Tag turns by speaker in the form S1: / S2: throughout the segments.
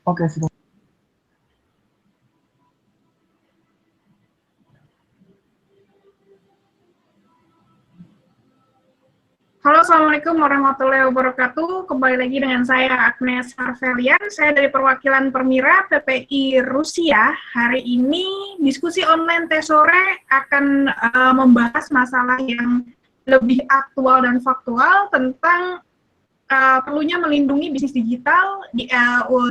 S1: Oke, sudah.
S2: Halo, Assalamualaikum warahmatullahi wabarakatuh. Kembali lagi dengan saya, Agnes Harvelian. Saya dari perwakilan Permira PPI Rusia. Hari ini diskusi online tes sore akan membahas masalah yang lebih aktual dan faktual tentang perlunya melindungi bisnis digital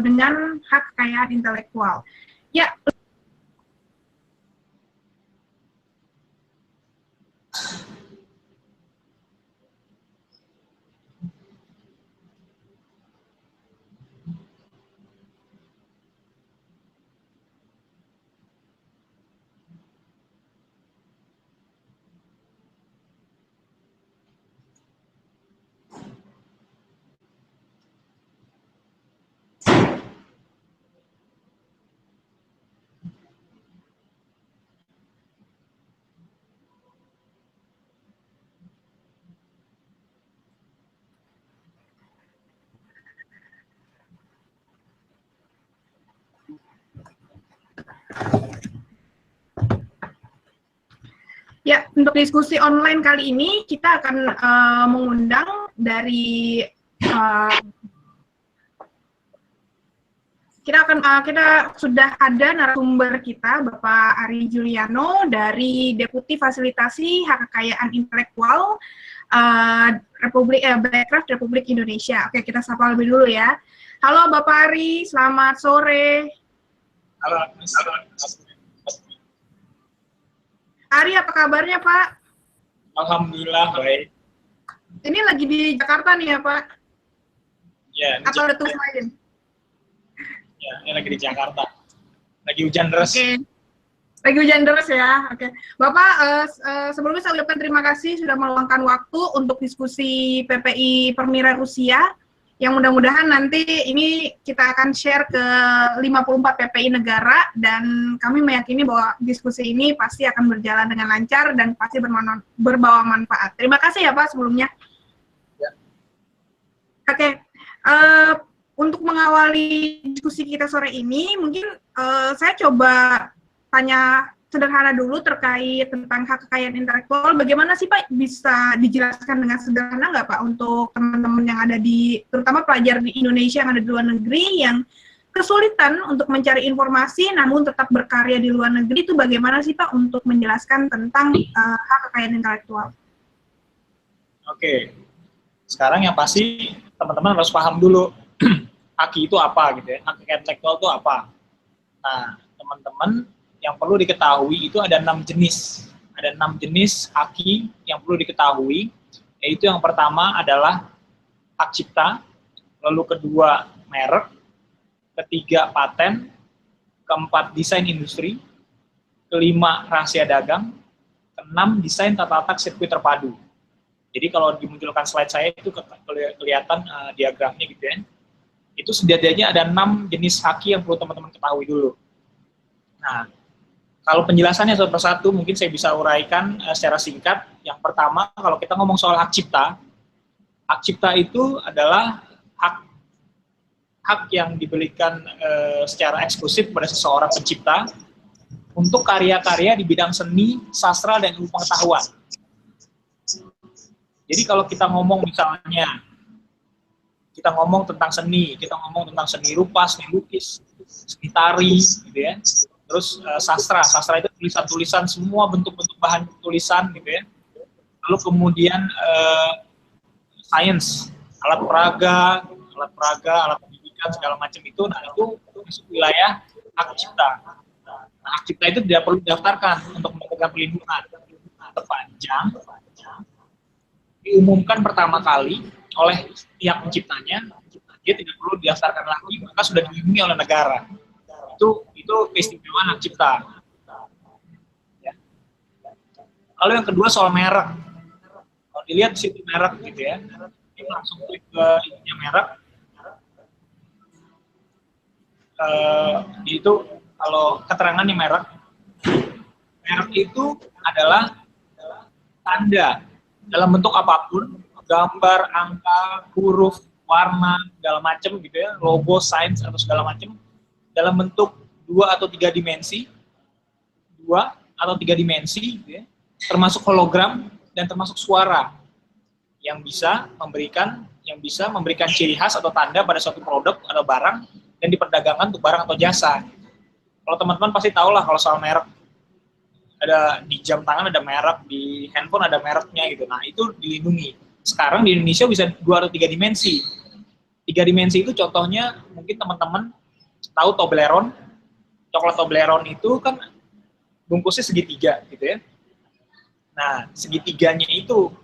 S2: dengan hak kekayaan intelektual. Ya, Ya, untuk diskusi online kali ini kita akan mengundang dari kita sudah ada narasumber kita, Bapak Ari Juliano dari Deputi Fasilitasi Hak Kekayaan Intelektual BlackRock Republik Indonesia. Oke, kita sapa lebih dulu ya. Halo Bapak Ari, selamat sore.
S3: Halo.
S2: Ari, apa kabarnya Pak?
S3: Alhamdulillah baik.
S2: Ini lagi di Jakarta nih ya Pak?
S3: Ya.
S2: Atau ada tempat lain?
S3: Ya, ini lagi di Jakarta. Lagi hujan deras.
S2: Oke. Lagi hujan deras ya. Oke. Bapak, sebelumnya saya ucapkan terima kasih sudah meluangkan waktu untuk diskusi PPI Permira Rusia. Yang mudah-mudahan nanti ini kita akan share ke 54 PPI negara dan kami meyakini bahwa diskusi ini pasti akan berjalan dengan lancar dan pasti berbawa manfaat. Terima kasih ya Pak sebelumnya.
S3: Ya.
S2: Oke. Untuk mengawali diskusi kita sore ini, mungkin saya coba tanya sederhana dulu terkait tentang hak kekayaan intelektual. Bagaimana sih Pak bisa dijelaskan dengan sederhana nggak Pak untuk teman-teman yang ada terutama pelajar di Indonesia yang ada di luar negeri yang kesulitan untuk mencari informasi namun tetap berkarya di luar negeri, itu bagaimana sih Pak untuk menjelaskan tentang hak kekayaan intelektual?
S3: Oke. Sekarang yang pasti teman-teman harus paham dulu haki itu apa gitu ya. Hak kekayaan intelektual itu apa. Nah, teman-teman yang perlu diketahui itu ada 6 jenis. Ada 6 jenis haki yang perlu diketahui, yaitu yang pertama adalah hak cipta, lalu kedua merek, ketiga paten, keempat desain industri, kelima rahasia dagang, keenam desain tata letak sirkuit terpadu. Jadi kalau dimunculkan slide saya itu kelihatan diagramnya gitu ya. Itu setidaknya ada 6 jenis haki yang perlu teman-teman ketahui dulu. Nah, kalau penjelasannya satu persatu mungkin saya bisa uraikan secara singkat. Yang pertama, kalau kita ngomong soal hak cipta itu adalah hak yang diberikan secara eksklusif pada seseorang pencipta untuk karya-karya di bidang seni, sastra, dan ilmu pengetahuan. Jadi kalau kita ngomong misalnya, kita ngomong tentang seni, kita ngomong tentang seni rupa, seni lukis, seni tari, gitu ya. Terus sastra itu tulisan-tulisan, semua bentuk-bentuk bahan tulisan gitu ya. Lalu kemudian sains, alat peraga, alat pendidikan segala macam itu, nah itu masuk wilayah hak cipta. Nah, hak cipta itu tidak perlu didaftarkan untuk mendapatkan perlindungan. Terpanjang diumumkan pertama kali oleh pihak penciptanya, dia tidak perlu didaftarkan lagi, maka sudah dilindungi oleh negara. Itu keistimewaan hak cipta. Ya. Lalu yang kedua soal merek. Kalau dilihat di situ merek gitu ya, ini langsung klik ke ininya merek. Itu kalau keterangannya merek itu adalah tanda dalam bentuk apapun, gambar, angka, huruf, warna, segala macam gitu ya, logo, signs atau segala macam, dalam bentuk 2 atau 3 dimensi, gitu ya, termasuk hologram dan termasuk suara yang bisa memberikan ciri khas atau tanda pada suatu produk atau barang dan diperdagangkan untuk barang atau jasa. Kalau teman-teman pasti tahu lah kalau soal merek, ada di jam tangan ada merek, di handphone ada mereknya gitu. Nah itu dilindungi. Sekarang di Indonesia bisa 2 atau 3 dimensi. 3 dimensi itu contohnya mungkin teman-teman tahu Toblerone. Coklat Toblerone itu kan bungkusnya segitiga gitu ya. Nah segitiganya itu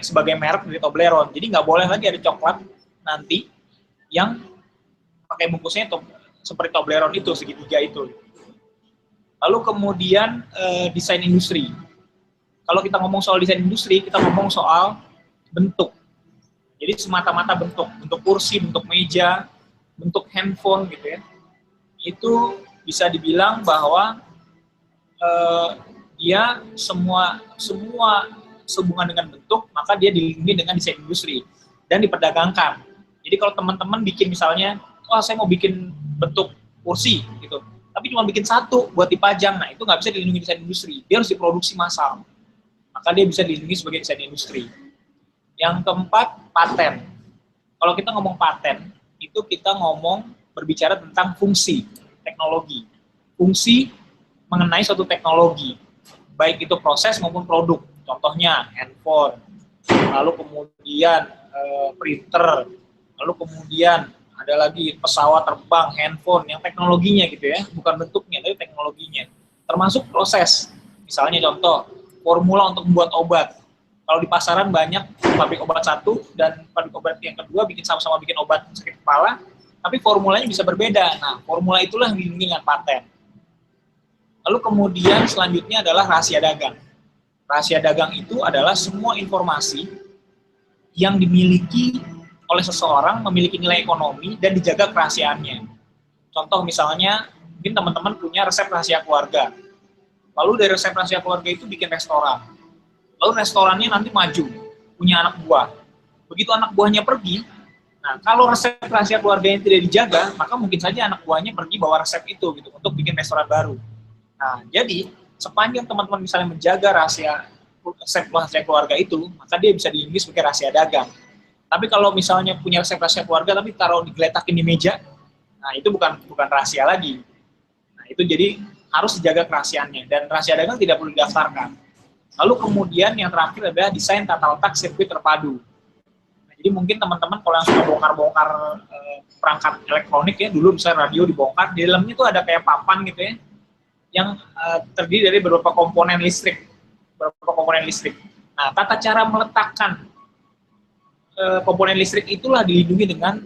S3: sebagai merek dari Toblerone. Jadi nggak boleh lagi ada coklat nanti yang pakai bungkusnya seperti Toblerone itu, segitiga itu. Lalu kemudian desain industri. Kalau kita ngomong soal desain industri, kita ngomong soal bentuk. Jadi semata-mata bentuk kursi, bentuk meja, bentuk handphone gitu ya. Itu bisa dibilang bahwa dia semua sehubungan dengan bentuk, maka dia dilindungi dengan desain industri dan diperdagangkan. Jadi kalau teman-teman bikin misalnya, wah saya mau bikin bentuk kursi gitu, tapi cuma bikin satu buat dipajang, nah itu nggak bisa dilindungi desain industri, dia harus diproduksi massal, maka dia bisa dilindungi sebagai desain industri. Yang keempat, paten. Kalau kita ngomong paten, itu kita ngomong berbicara tentang fungsi teknologi, fungsi mengenai suatu teknologi, baik itu proses maupun produk. Contohnya handphone, lalu kemudian printer, lalu kemudian ada lagi pesawat terbang, handphone, yang teknologinya gitu ya, bukan bentuknya, tapi teknologinya. Termasuk proses, misalnya contoh, formula untuk membuat obat. Kalau di pasaran banyak pabrik obat satu dan pabrik obat yang kedua sama-sama bikin obat sakit kepala, tapi formulanya bisa berbeda. Nah, formula itulah yang dilindungi dengan paten. Lalu kemudian selanjutnya adalah rahasia dagang. Rahasia dagang itu adalah semua informasi yang dimiliki oleh seseorang, memiliki nilai ekonomi dan dijaga kerahasiaannya. Contoh misalnya, mungkin teman-teman punya resep rahasia keluarga. Lalu dari resep rahasia keluarga itu bikin restoran. Lalu restorannya nanti maju, punya anak buah. Begitu anak buahnya pergi, nah kalau resep rahasia keluarganya tidak dijaga, maka mungkin saja anak buahnya pergi bawa resep itu gitu untuk bikin restoran baru. Nah, jadi sepanjang teman-teman misalnya menjaga resep rahasia keluarga itu, maka dia bisa dilindungi sebagai rahasia dagang. Tapi kalau misalnya punya resep rahasia keluarga tapi taruh digeletakin di meja, nah itu bukan rahasia lagi. Nah, itu jadi harus dijaga kerahasiaannya dan rahasia dagang tidak perlu didaftarkan. Lalu kemudian yang terakhir adalah desain tata letak sirkuit terpadu. Nah, jadi mungkin teman-teman kalau yang suka bongkar-bongkar perangkat elektronik ya, dulu misalnya radio dibongkar, di dalamnya itu ada kayak papan gitu ya, yang terdiri dari beberapa komponen listrik. Nah, tata cara meletakkan komponen listrik itulah dilindungi dengan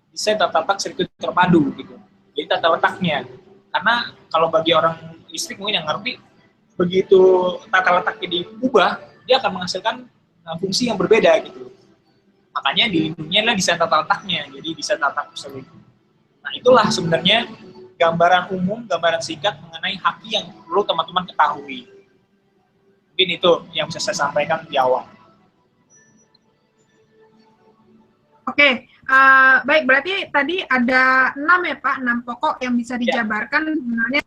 S3: desain tata letak sirkuit terpadu gitu. Jadi tata letaknya. Karena kalau bagi orang listrik mungkin yang ngerti, begitu tata letaknya diubah, dia akan menghasilkan fungsi yang berbeda gitu. Makanya dilindunginya adalah desain tata letaknya. Jadi desain tata letak. Nah, itulah sebenarnya gambaran umum, gambaran singkat mengenai haki yang perlu teman-teman ketahui. Mungkin itu yang bisa saya sampaikan di awal.
S2: Oke, baik, berarti tadi ada 6 ya Pak, 6 pokok yang bisa dijabarkan sebenarnya.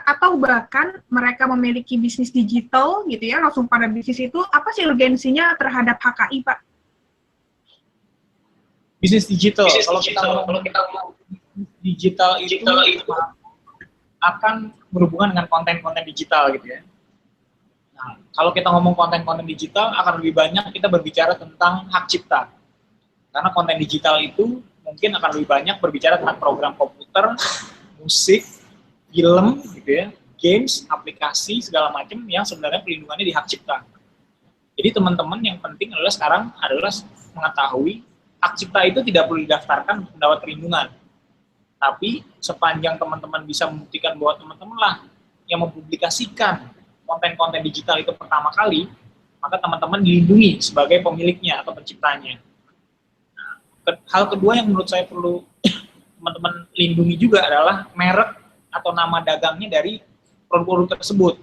S2: Atau bahkan mereka memiliki bisnis digital gitu ya, langsung pada bisnis itu, apa sih urgensinya terhadap HKI, Pak?
S3: Bisnis digital, kalau kita digital itu akan berhubungan dengan konten-konten digital gitu ya. Nah, kalau kita ngomong konten-konten digital, akan lebih banyak kita berbicara tentang hak cipta. Karena konten digital itu mungkin akan lebih banyak berbicara tentang program komputer, musik, film gitu ya, games, aplikasi segala macam yang sebenarnya pelindungannya di hak cipta. Jadi teman-teman yang penting adalah sekarang adalah mengetahui hak cipta itu tidak perlu didaftarkan untuk mendapat perlindungan. Tapi sepanjang teman-teman bisa membuktikan bahwa teman-teman lah yang mempublikasikan konten-konten digital itu pertama kali, maka teman-teman dilindungi sebagai pemiliknya atau penciptanya. Nah, hal kedua yang menurut saya perlu teman-teman lindungi juga adalah merek atau nama dagangnya dari produk-produk tersebut.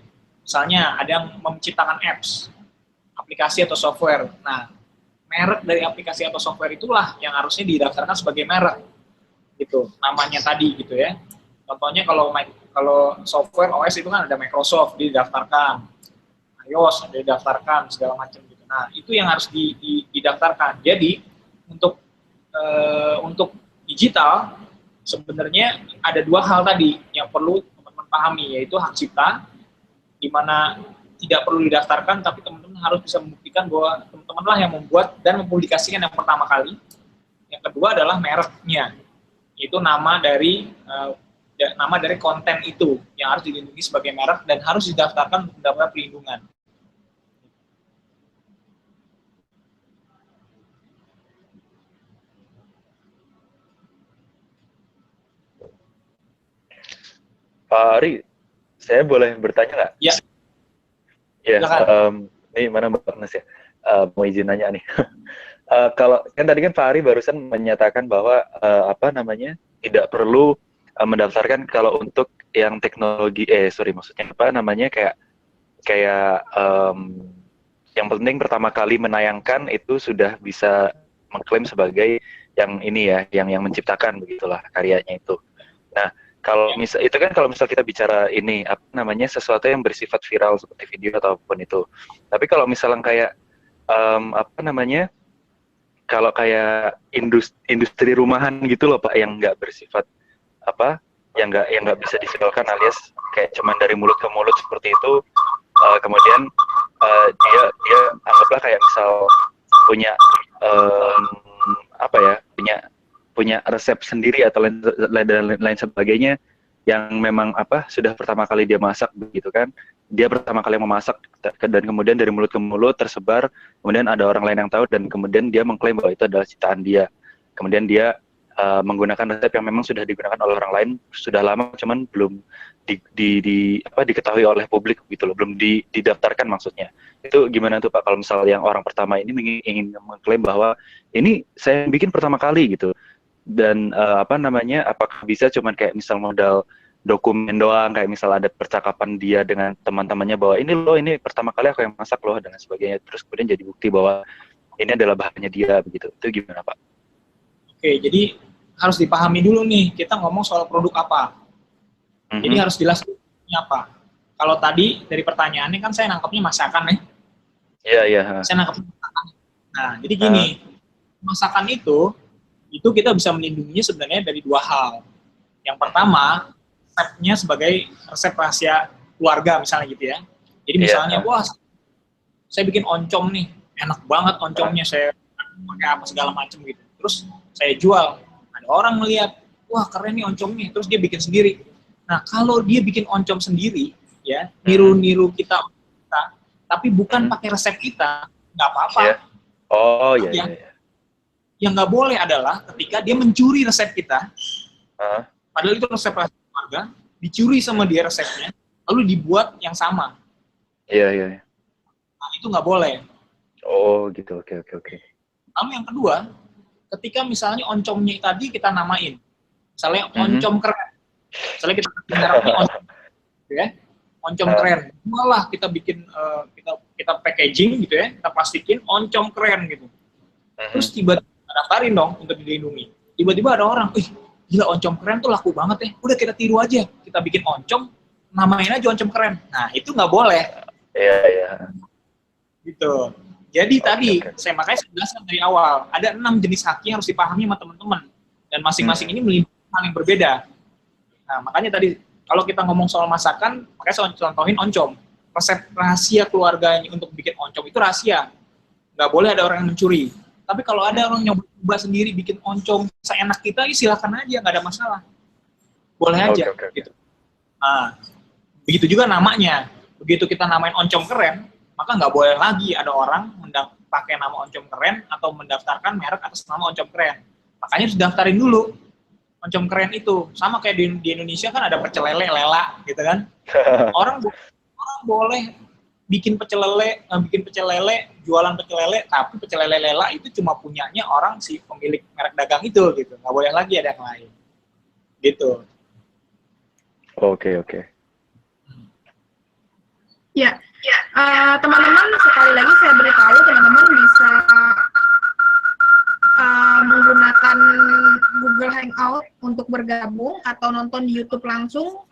S3: Misalnya ada yang menciptakan apps, aplikasi atau software. Nah, merek dari aplikasi atau software itulah yang harusnya didaftarkan sebagai merek, gitu. Namanya tadi, gitu ya. Contohnya kalau software OS itu kan ada Microsoft didaftarkan, iOS didaftarkan segala macam gitu. Nah, itu yang harus didaftarkan. Jadi untuk digital sebenarnya ada dua hal tadi yang perlu teman-teman pahami, yaitu hak cipta, di mana tidak perlu didaftarkan, tapi teman-teman harus bisa membuktikan bahwa teman-teman lah yang membuat dan mempublikasikan yang pertama kali. Yang kedua adalah mereknya, yaitu nama dari konten itu yang harus dilindungi sebagai merek dan harus didaftarkan untuk mendapatkan perlindungan.
S1: Pak Ari, saya boleh bertanya nggak?
S3: Ya.
S1: Ya, ini mana Mbak Agnes ya? Mau izin nanya nih. Kalau kan tadi kan Pak Ari barusan menyatakan bahwa tidak perlu mendaftarkan kalau untuk yang teknologi, maksudnya apa namanya kayak yang penting pertama kali menayangkan itu sudah bisa mengklaim sebagai yang ini ya, yang menciptakan begitulah karyanya itu. Nah, kalau misal itu kan kalau misal kita bicara ini apa namanya sesuatu yang bersifat viral seperti video ataupun itu. Tapi kalau misalnya kayak kalau kayak industri rumahan gitu loh Pak, yang nggak bersifat yang nggak bisa diviralkan alias kayak cuman dari mulut ke mulut seperti itu, kemudian dia anggaplah kayak misal punya punya resep sendiri atau lain sebagainya yang memang sudah pertama kali dia masak begitu kan, dia pertama kali memasak dan kemudian dari mulut ke mulut tersebar, kemudian ada orang lain yang tahu dan kemudian dia mengklaim bahwa itu adalah ciptaan dia, kemudian dia menggunakan resep yang memang sudah digunakan oleh orang lain sudah lama cuman belum diketahui oleh publik gitu loh, belum didaftarkan maksudnya. Itu gimana tuh Pak kalau misalnya yang orang pertama ini ingin mengklaim bahwa ini saya bikin pertama kali gitu, dan apakah bisa cuman kayak misal modal dokumen doang, kayak misal ada percakapan dia dengan teman-temannya bahwa ini pertama kali aku yang masak loh dan sebagainya, terus kemudian jadi bukti bahwa ini adalah bahannya dia begitu. Itu gimana Pak?
S3: Oke, jadi harus dipahami dulu nih, kita ngomong soal produk apa. Jadi harus jelas ini apa. Kalau tadi dari pertanyaannya kan saya nangkepnya masakan nih.
S1: Iya.
S3: Saya nangkepnya masakan. Nah, jadi gini, masakan itu kita bisa melindunginya sebenarnya dari dua hal. Yang pertama, resepnya sebagai resep rahasia keluarga misalnya gitu ya. Jadi misalnya, wah, saya bikin oncom nih, enak banget oncomnya, saya pakai apa segala macam gitu. Terus saya jual, ada orang melihat, wah keren nih oncomnya, terus dia bikin sendiri. Nah, kalau dia bikin oncom sendiri, ya, niru-niru kita, tapi bukan pakai resep kita, nggak apa-apa.
S1: Oh iya.
S3: Yang nggak boleh adalah ketika dia mencuri resep kita, padahal itu resep rahasia keluarga, dicuri sama dia resepnya, lalu dibuat yang sama.
S1: Iya.
S3: Nah, itu nggak boleh.
S1: Oh gitu, oke.
S3: Lalu yang kedua, ketika misalnya oncomnya tadi kita namain, misalnya oncom keren, misalnya kita menyerapnya oncom, ya, oncom keren, malah kita bikin kita packaging gitu ya, kita plastikin oncom keren gitu, terus tiba-tiba daftarin dong untuk dilindungi, tiba-tiba ada orang, gila oncom keren tuh laku banget ya, udah kita tiru aja, kita bikin oncom, namain aja oncom keren, nah itu nggak boleh.
S1: Iya.
S3: Gitu. Jadi tadi saya makanya jelaskan dari awal, ada 6 jenis hak yang harus dipahami sama teman-teman, dan masing-masing ini melindungi hal yang berbeda. Nah makanya tadi kalau kita ngomong soal masakan, makanya saya contohin oncom, resep rahasia keluarganya untuk bikin oncom itu rahasia, nggak boleh ada orang yang mencuri. Tapi kalau ada orang nyoba sendiri bikin oncom seenak kita, silakan aja, nggak ada masalah, boleh aja.
S1: Okay.
S3: Gitu. Nah Begitu juga namanya. Begitu kita namain Oncom Keren, maka nggak boleh lagi ada orang pakai nama Oncom Keren atau mendaftarkan merek atas nama Oncom Keren. Makanya harus daftarin dulu Oncom Keren itu. Sama kayak di Indonesia kan ada pecel lele, lela gitu kan. Orang boleh bikin pecel lele, jualan pecel lele, tapi pecel lele lela itu cuma punyanya orang si pemilik merek dagang itu gitu. Nggak boleh lagi ada yang lain. Gitu.
S1: Oke.
S2: Ya, teman-teman sekali lagi saya beritahu teman-teman bisa menggunakan Google Hangout untuk bergabung atau nonton di YouTube langsung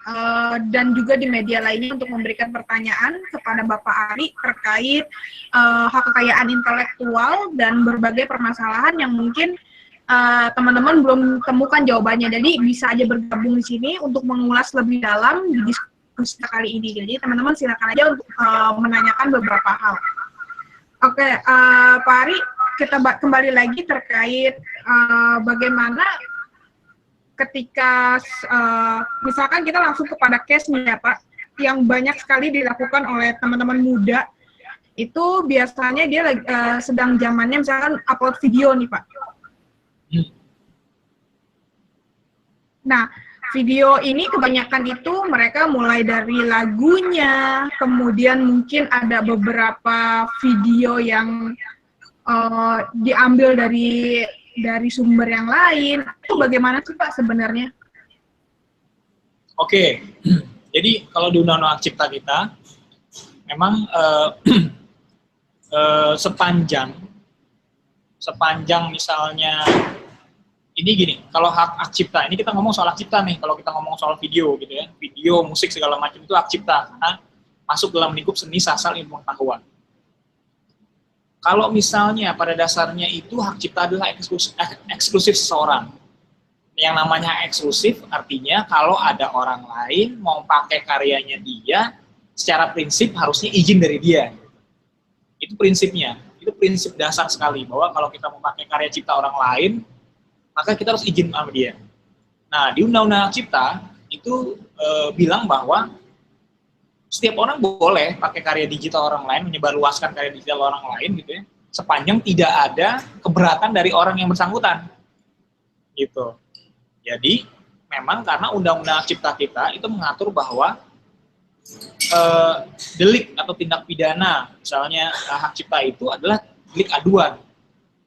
S2: dan juga di media lainnya untuk memberikan pertanyaan kepada Bapak Ari terkait hak kekayaan intelektual dan berbagai permasalahan yang mungkin teman-teman belum temukan jawabannya. Jadi bisa aja bergabung di sini untuk mengulas lebih dalam di diskusi kali ini. Jadi teman-teman silakan aja untuk menanyakan beberapa hal. Oke, Pak Ari, kita kembali lagi terkait bagaimana ketika misalkan kita langsung kepada case-nya ya Pak, yang banyak sekali dilakukan oleh teman-teman muda, itu biasanya dia sedang zamannya misalkan upload video nih Pak. Nah, video ini kebanyakan itu mereka mulai dari lagunya, kemudian mungkin ada beberapa video yang diambil dari sumber yang lain. Itu bagaimana sih Pak sebenarnya?
S3: Oke, jadi kalau di Undang-Undang Hak Cipta kita, memang sepanjang misalnya ini gini, kalau hak cipta, ini kita ngomong soal hak cipta nih, kalau kita ngomong soal video gitu ya, video, musik, segala macam itu hak cipta, karena masuk dalam lingkup seni, sastra, ilmu pengetahuan. Kalau misalnya pada dasarnya itu hak cipta adalah eksklusif seseorang. Yang namanya eksklusif artinya kalau ada orang lain mau pakai karyanya dia, secara prinsip harusnya izin dari dia. Itu prinsipnya, itu prinsip dasar sekali, bahwa kalau kita mau pakai karya cipta orang lain, maka kita harus izin sama dia. Nah, di Undang-Undang Hak Cipta itu bilang bahwa setiap orang boleh pakai karya digital orang lain, menyebarluaskan karya digital orang lain gitu ya, sepanjang tidak ada keberatan dari orang yang bersangkutan. Gitu. Jadi, memang karena Undang-Undang Hak Cipta kita itu mengatur bahwa delik atau tindak pidana, misalnya hak cipta itu adalah delik aduan.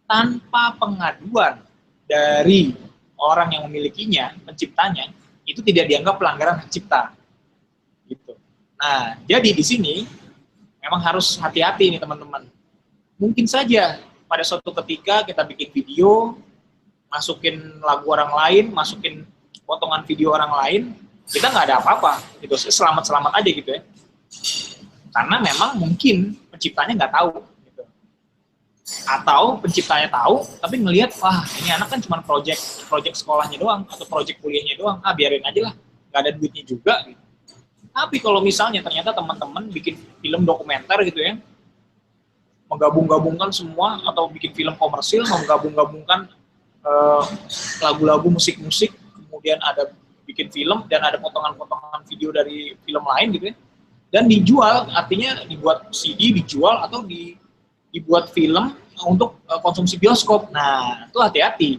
S3: Tanpa pengaduan dari orang yang memilikinya, penciptanya, itu tidak dianggap pelanggaran hak cipta. Gitu. Nah, jadi di sini memang harus hati-hati nih teman-teman. Mungkin saja pada suatu ketika kita bikin video, masukin lagu orang lain, masukin potongan video orang lain, kita nggak ada apa-apa, gitu. Selamat-selamat aja gitu ya. Karena memang mungkin penciptanya nggak tahu. Atau penciptanya tahu, tapi ngelihat, wah ini anak kan cuma project sekolahnya doang, atau project kuliahnya doang, biarin aja lah, nggak ada duitnya juga. Gitu. Tapi kalau misalnya ternyata teman-teman bikin film dokumenter gitu ya, menggabung-gabungkan semua, atau bikin film komersil, menggabung-gabungkan lagu-lagu, musik-musik, kemudian ada bikin film, dan ada potongan-potongan video dari film lain gitu ya, dan dijual, artinya dibuat CD, dijual, atau dibuat film untuk konsumsi bioskop. Nah, itu hati-hati.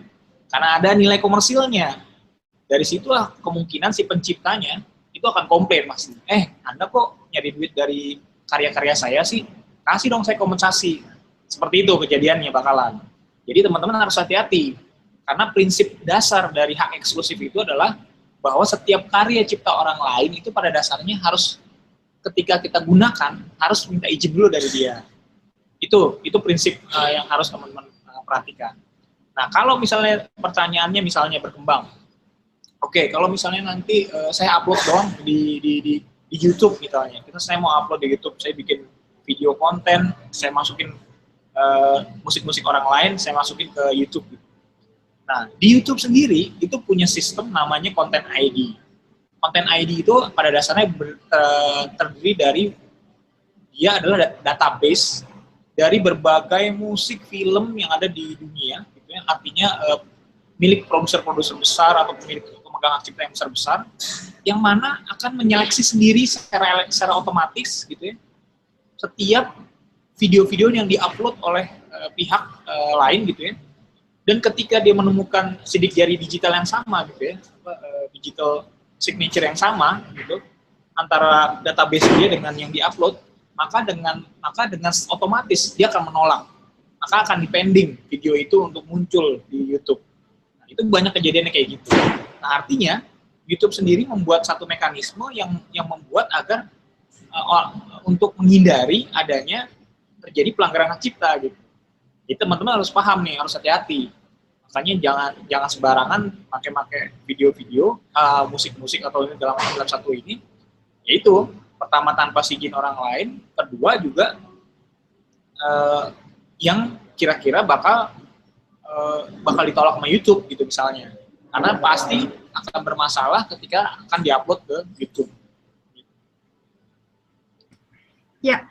S3: Karena ada nilai komersilnya. Dari situlah kemungkinan si penciptanya itu akan komplain, Mas. Anda kok nyari duit dari karya-karya saya sih? Kasih dong saya kompensasi. Seperti itu kejadiannya bakalan. Jadi teman-teman harus hati-hati. Karena prinsip dasar dari hak eksklusif itu adalah bahwa setiap karya cipta orang lain itu pada dasarnya harus, ketika kita gunakan, harus minta izin dulu dari dia. Itu prinsip yang harus teman-teman perhatikan. Nah, kalau misalnya pertanyaannya misalnya berkembang, oke, kalau misalnya nanti saya upload doang di YouTube misalnya, saya mau upload di YouTube, saya bikin video konten, saya masukin musik-musik orang lain, saya masukin ke YouTube. Nah, di YouTube sendiri itu punya sistem namanya Content ID. Content ID itu pada dasarnya terdiri dari, dia adalah database dari berbagai musik film yang ada di dunia, gitu ya. Artinya milik produser-produser besar atau milik pemegang hak cipta yang besar-besar, yang mana akan menyeleksi sendiri secara otomatis gitu ya, setiap video-video yang diupload oleh pihak lain gitu ya. Dan ketika dia menemukan sidik jari digital yang sama gitu ya, digital signature yang sama gitu antara database dia dengan yang diupload, maka dengan otomatis dia akan menolak, maka akan dipending video itu untuk muncul di YouTube. Nah, itu banyak kejadiannya kayak gitu. Nah, artinya YouTube sendiri membuat satu mekanisme yang membuat agar untuk menghindari adanya terjadi pelanggaran hak cipta gitu. Jadi teman-teman harus paham nih, harus hati-hati. Makanya jangan sembarangan pakai video-video, musik-musik atau dalam satu ini. Yaitu pertama tanpa izin orang lain, kedua juga yang kira-kira bakal ditolak sama YouTube gitu misalnya. Karena pasti akan bermasalah ketika akan diupload ke YouTube.
S2: Ya,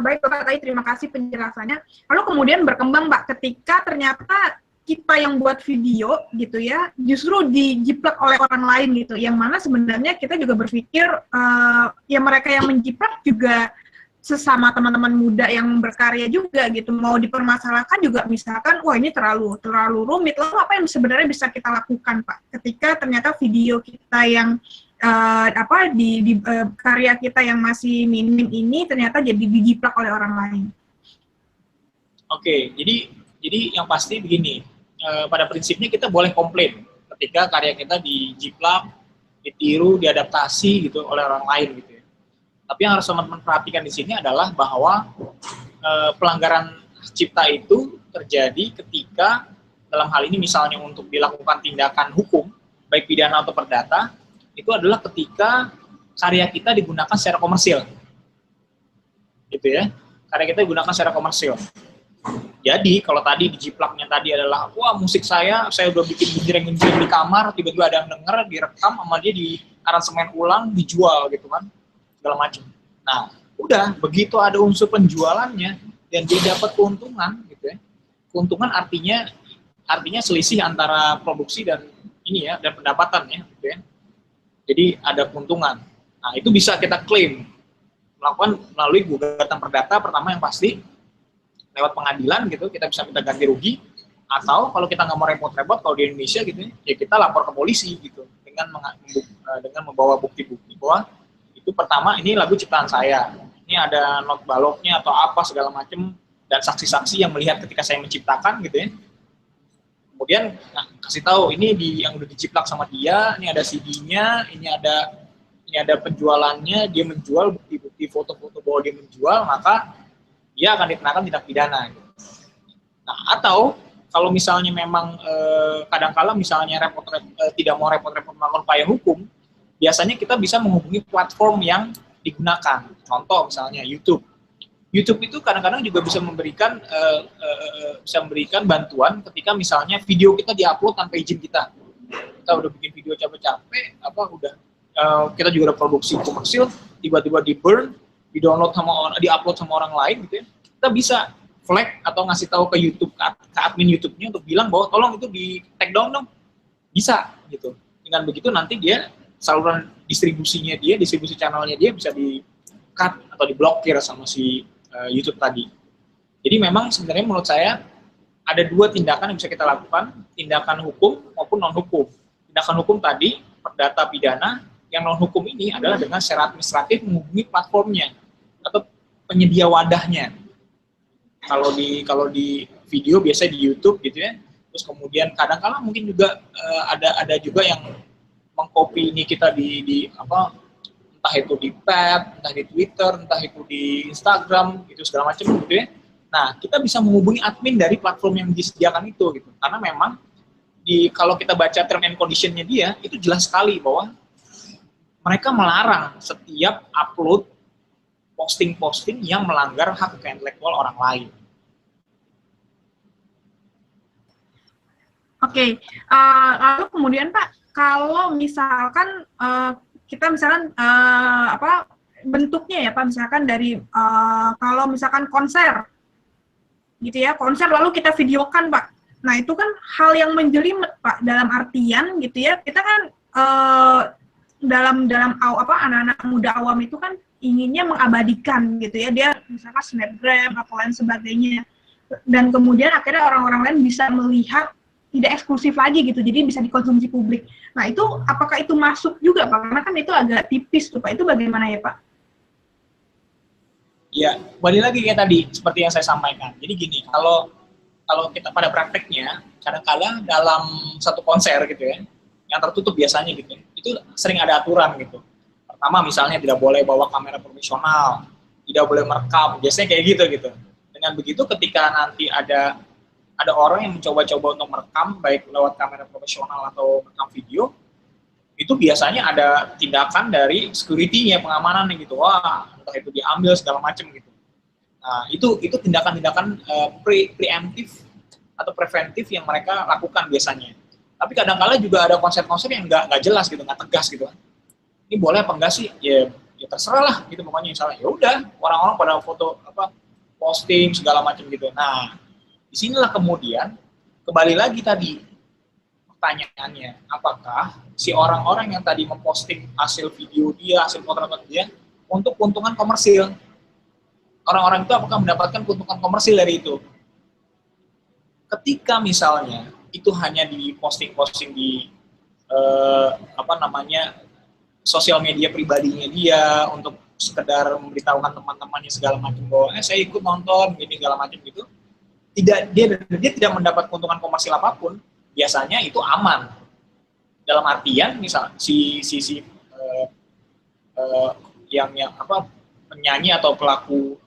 S2: baik Bapak tadi terima kasih penjelasannya. Lalu kemudian berkembang Mbak ketika ternyata kita yang buat video gitu ya justru dijiplak oleh orang lain gitu, yang mana sebenarnya kita juga berpikir ya mereka yang menjiplak juga sesama teman-teman muda yang berkarya juga gitu, mau dipermasalahkan juga misalkan wah ini terlalu rumit. Lalu apa yang sebenarnya bisa kita lakukan Pak ketika ternyata video kita yang karya kita yang masih minim ini ternyata jadi dijiplak oleh orang lain?
S3: Oke, jadi yang pasti begini, pada prinsipnya kita boleh komplain ketika karya kita dijiplak, ditiru, diadaptasi gitu oleh orang lain gitu ya. Tapi yang harus teman-teman perhatikan di sini adalah bahwa pelanggaran cipta itu terjadi ketika dalam hal ini misalnya untuk dilakukan tindakan hukum baik pidana atau perdata, itu adalah ketika karya kita digunakan secara komersil, gitu ya. Karya kita digunakan secara komersil. Jadi kalau tadi dijiplaknya tadi adalah, wah musik saya udah bikin genjreng-genjreng di kamar, tiba-tiba ada yang denger, direkam sama dia di aransemen ulang, dijual gitu kan, segala macam. Nah, udah begitu ada unsur penjualannya dan dia dapat keuntungan, gitu ya. Keuntungan artinya selisih antara produksi dan ini ya, dan pendapatan ya, gitu ya. Jadi ada keuntungan. Nah, itu bisa kita klaim melakukan melalui gugatan perdata pertama yang pasti lewat pengadilan gitu, kita bisa minta ganti rugi, atau kalau kita nggak mau repot-repot kalau di Indonesia gitu ya kita lapor ke polisi gitu dengan membawa bukti-bukti bahwa itu pertama ini lagu ciptaan saya, ini ada not baloknya atau apa segala macam dan saksi-saksi yang melihat ketika saya menciptakan gitu ya. Kemudian kasih tahu ini yang udah dijiplak sama dia, ini ada CD-nya, ini ada penjualannya, dia menjual bukti-bukti foto-foto bahwa dia menjual, maka dia akan dikenakan tindak pidana. Nah, atau kalau misalnya memang kadang-kala misalnya tidak mau repot-repot melakukan upaya hukum, biasanya kita bisa menghubungi platform yang digunakan. Contoh misalnya YouTube. YouTube itu kadang-kadang juga bisa memberikan bantuan ketika misalnya video kita diupload tanpa izin kita. Kita udah bikin video capek-capek, kita juga udah produksi komersil, tiba-tiba di-burn, di-upload sama orang lain gitu ya. Kita bisa flag atau ngasih tahu ke YouTube, ke admin YouTube-nya untuk bilang bahwa tolong itu di take down dong. Bisa gitu. Dengan begitu nanti dia saluran distribusi channelnya dia bisa di-cut atau diblokir sama si YouTube tadi. Jadi memang sebenarnya menurut saya ada dua tindakan yang bisa kita lakukan, tindakan hukum maupun non-hukum. Tindakan hukum tadi, perdata pidana, yang non-hukum ini adalah dengan secara administratif menghubungi platformnya atau penyedia wadahnya. Kalau di video biasanya di YouTube gitu ya. Terus kemudian kadang-kala mungkin juga ada juga yang mengcopy ini kita entah itu di Pad, entah di Twitter, entah itu di Instagram, gitu segala macam gitu ya. Nah, kita bisa menghubungi admin dari platform yang disediakan itu gitu. Karena memang kalau kita baca term and condition-nya dia, itu jelas sekali bahwa mereka melarang setiap upload posting-posting yang melanggar hak kekayaan intelektual orang lain.
S2: Oke, lalu kemudian Pak, kalau misalkan kita misalkan bentuknya ya Pak, misalkan dari kalau misalkan konser gitu ya, konser lalu kita videokan Pak, Nah, itu kan hal yang menjelimet, Pak, dalam artian gitu ya, kita kan dalam anak-anak muda awam itu kan inginnya mengabadikan gitu ya, dia misalkan snapgram atau lain sebagainya, dan kemudian akhirnya orang-orang lain bisa melihat tidak eksklusif lagi gitu, jadi bisa dikonsumsi publik. Nah, itu apakah itu masuk juga, Pak? Karena kan itu agak tipis tuh, Pak. Itu bagaimana ya, Pak?
S3: Ya, balik lagi kayak tadi seperti yang saya sampaikan. Jadi gini, kalau kita pada prakteknya, kadang-kadang dalam satu konser gitu ya, yang tertutup biasanya gitu, itu sering ada aturan gitu. Pertama misalnya tidak boleh bawa kamera profesional, tidak boleh merekam, biasanya kayak gitu. Dengan begitu ketika nanti ada orang yang mencoba-coba untuk merekam, baik lewat kamera profesional atau merekam video, itu biasanya ada tindakan dari security-nya, pengamanannya gitu. Wah, entah itu diambil segala macam gitu. Nah, itu tindakan-tindakan preemptif atau preventif yang mereka lakukan biasanya. Tapi kadang-kala juga ada konsep-konsep yang nggak jelas gitu, nggak tegas gitu kan. Ini boleh apa enggak sih? Ya terserah lah gitu, pokoknya misalnya ya udah orang-orang pada foto posting segala macam gitu. Nah, disinilah kemudian kembali lagi tadi pertanyaannya, apakah si orang-orang yang tadi memposting hasil video dia, hasil foto dia untuk keuntungan komersil? Orang-orang itu apakah mendapatkan keuntungan komersil dari itu? Ketika misalnya itu hanya di posting-posting di sosial media pribadinya dia untuk sekedar memberitahukan teman-temannya segala macam bahwa saya ikut nonton gini segala macam gitu, dia tidak mendapat keuntungan komersil apapun, biasanya itu aman. Dalam artian misal yang penyanyi atau pelaku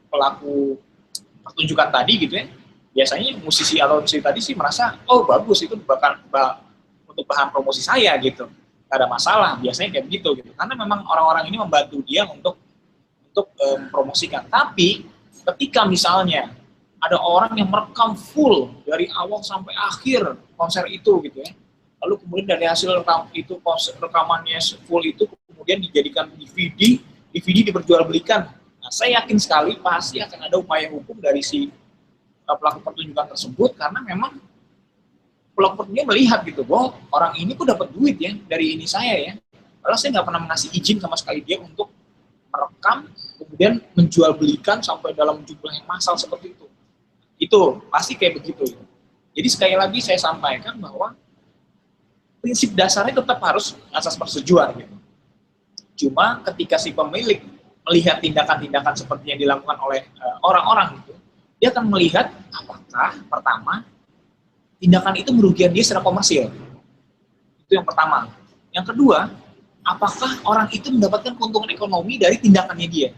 S3: pertunjukan tadi gitu ya, biasanya musisi atau musisi tadi sih merasa oh bagus, itu untuk bahan promosi saya gitu, nggak ada masalah, biasanya kayak begitu gitu, karena memang orang-orang ini membantu dia untuk mempromosikan. Tapi ketika misalnya ada orang yang merekam full dari awal sampai akhir konser itu gitu ya, lalu kemudian dari hasil rekamannya full itu kemudian dijadikan DVD diperjualbelikan, nah saya yakin sekali pasti akan ada upaya hukum dari si pelaku pertunjukan tersebut, karena memang pelaku pertunjukan melihat gitu bahwa orang ini kok dapat duit ya dari ini saya ya, padahal saya nggak pernah mengasih izin sama sekali dia untuk merekam kemudian menjual belikan sampai dalam jumlah yang massal seperti itu. Itu pasti kayak begitu. Jadi sekali lagi saya sampaikan bahwa prinsip dasarnya tetap harus asas persetujuan gitu. Cuma ketika si pemilik melihat tindakan-tindakan seperti yang dilakukan oleh orang-orang itu, dia akan melihat apakah pertama tindakan itu merugikan dia secara komersil. Itu yang pertama. Yang kedua, apakah orang itu mendapatkan keuntungan ekonomi dari tindakannya dia.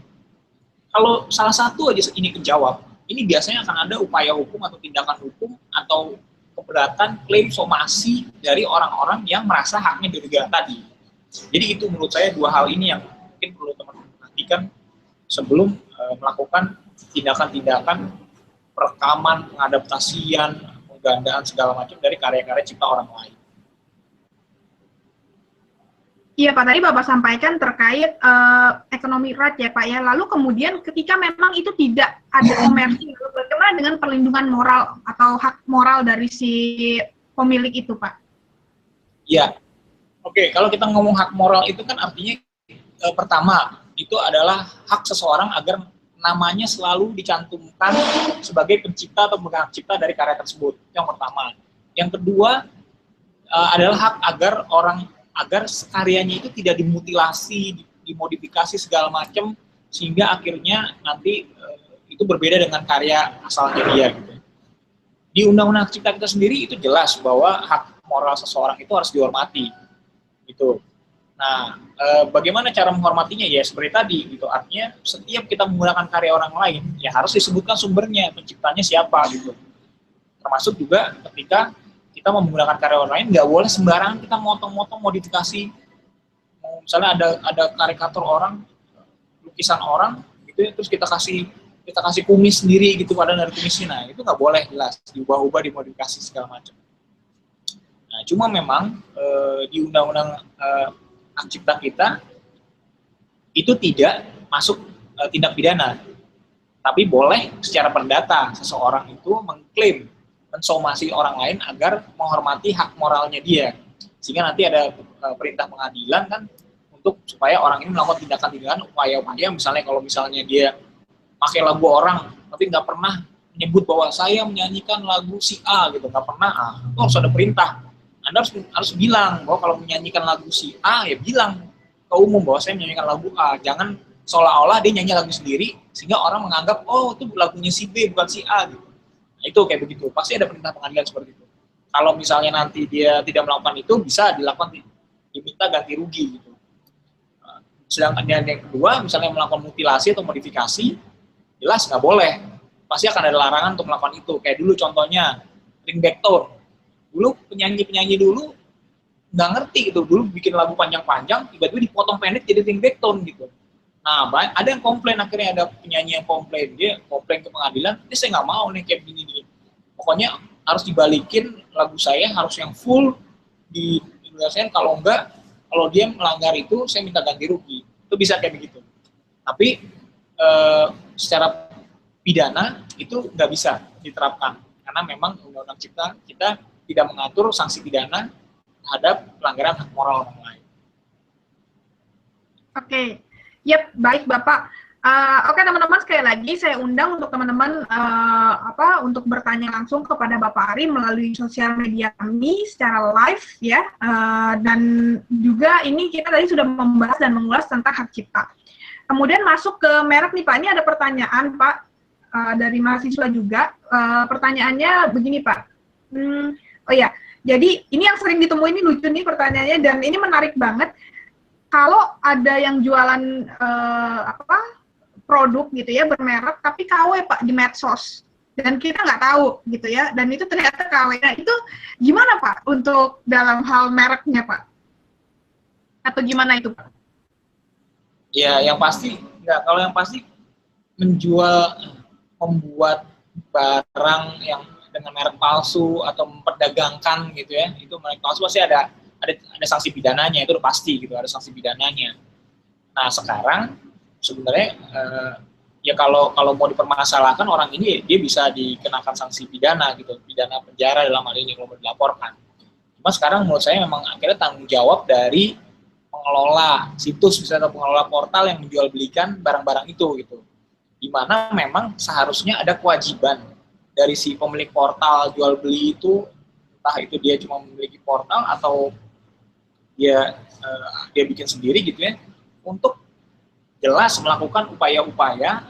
S3: Kalau salah satu aja ini kejawab, ini biasanya akan ada upaya hukum atau tindakan hukum atau keberatan klaim somasi dari orang-orang yang merasa haknya dirugikan tadi. Jadi itu menurut saya dua hal ini yang mungkin perlu teman-teman perhatikan sebelum melakukan tindakan-tindakan perekaman, pengadaptasian, penggandaan segala macam dari karya-karya cipta orang lain.
S2: Iya Pak, tadi Bapak sampaikan terkait ekonomi right ya Pak ya. Lalu kemudian ketika memang itu tidak ada komersil, bagaimana dengan perlindungan moral atau hak moral dari si pemilik itu Pak? Iya,
S3: oke. Kalau kita ngomong hak moral itu kan artinya pertama itu adalah hak seseorang agar namanya selalu dicantumkan sebagai pencipta atau pemegang hak cipta dari karya tersebut. Yang pertama. Yang kedua adalah hak agar karyanya itu tidak dimutilasi, dimodifikasi segala macam sehingga akhirnya nanti itu berbeda dengan karya asalnya dia gitu. Di Undang-Undang Cipta kita sendiri itu jelas bahwa hak moral seseorang itu harus dihormati gitu. Nah, bagaimana cara menghormatinya ya seperti tadi gitu. Artinya setiap kita menggunakan karya orang lain ya harus disebutkan sumbernya, penciptanya siapa gitu. Termasuk juga ketika kita mau menggunakan karya orang lain, nggak boleh sembarangan kita motong-motong modifikasi. Misalnya ada karikatur orang, lukisan orang, gitu, terus kita kasih kumis sendiri gitu pada dari kumisnya, nah itu nggak boleh, jelas diubah-ubah, dimodifikasi segala macam. Nah cuma memang di undang-undang hak cipta kita itu tidak masuk tindak pidana, tapi boleh secara perdata seseorang itu mengklaim mensomasi orang lain agar menghormati hak moralnya dia. Sehingga nanti ada perintah pengadilan kan untuk supaya orang ini melakukan tindakan-tindakan upaya-upaya, misalnya kalau misalnya dia pakai lagu orang tapi nggak pernah menyebut bahwa saya menyanyikan lagu si A gitu, nggak pernah, itu harus ada perintah. Anda harus bilang bahwa kalau menyanyikan lagu si A ya bilang ke umum bahwa saya menyanyikan lagu A, jangan seolah-olah dia nyanyi lagu sendiri sehingga orang menganggap oh itu lagunya si B bukan si A gitu. Nah, itu kayak begitu, pasti ada perintah pengadilan seperti itu. Kalau misalnya nanti dia tidak melakukan itu, bisa dilakukan, diminta ganti rugi gitu. Sedangkan yang kedua, misalnya melakukan mutilasi atau modifikasi, jelas nggak boleh. Pasti akan ada larangan untuk melakukan itu. Kayak dulu contohnya, ringback tone. Dulu penyanyi-penyanyi dulu nggak ngerti gitu. Dulu bikin lagu panjang-panjang, tiba-tiba dipotong pendek jadi ringback tone gitu. Nah, ada yang komplain, akhirnya ada penyanyi yang komplain. Dia komplain ke pengadilan, ini saya nggak mau nih kayak gini-gini. Pokoknya harus dibalikin, lagu saya harus yang full dijelaskan, kalau enggak, kalau dia melanggar itu saya minta ganti rugi. Itu bisa kayak begitu. Tapi secara pidana itu nggak bisa diterapkan karena memang undang-undang cipta kita tidak mengatur sanksi pidana terhadap pelanggaran hak moral orang lain.
S2: Oke, baik Bapak. Oke teman-teman, sekali lagi saya undang untuk teman-teman untuk bertanya langsung kepada Bapak Ari melalui sosial media kami secara live ya, dan juga ini kita tadi sudah membahas dan mengulas tentang hak cipta. Kemudian masuk ke merek nih Pak, ini ada pertanyaan Pak dari mahasiswa juga. Pertanyaannya begini Pak, oh ya, jadi ini yang sering ditemui, ini lucu nih pertanyaannya dan ini menarik banget. Kalau ada yang jualan produk gitu ya bermerek tapi KW Pak di medsos dan kita nggak tahu gitu ya, dan itu ternyata KW. Nah itu gimana Pak untuk dalam hal mereknya Pak? Atau gimana itu Pak?
S3: Ya yang pasti kalau yang pasti membuat barang yang dengan merek palsu atau memperdagangkan gitu ya, itu merek palsu pasti ada sanksi pidananya, itu udah pasti gitu, ada sanksi pidananya. Nah sekarang sebenarnya ya kalau mau dipermasalahkan orang ini, dia bisa dikenakan sanksi pidana gitu, pidana penjara dalam hal ini kalau mau dilaporkan. Cuma sekarang menurut saya memang akhirnya tanggung jawab dari pengelola situs misalnya atau pengelola portal yang menjual belikan barang-barang itu gitu. Di mana memang seharusnya ada kewajiban dari si pemilik portal jual beli itu, entah itu dia cuma memiliki portal atau dia bikin sendiri gitu ya, untuk jelas melakukan upaya-upaya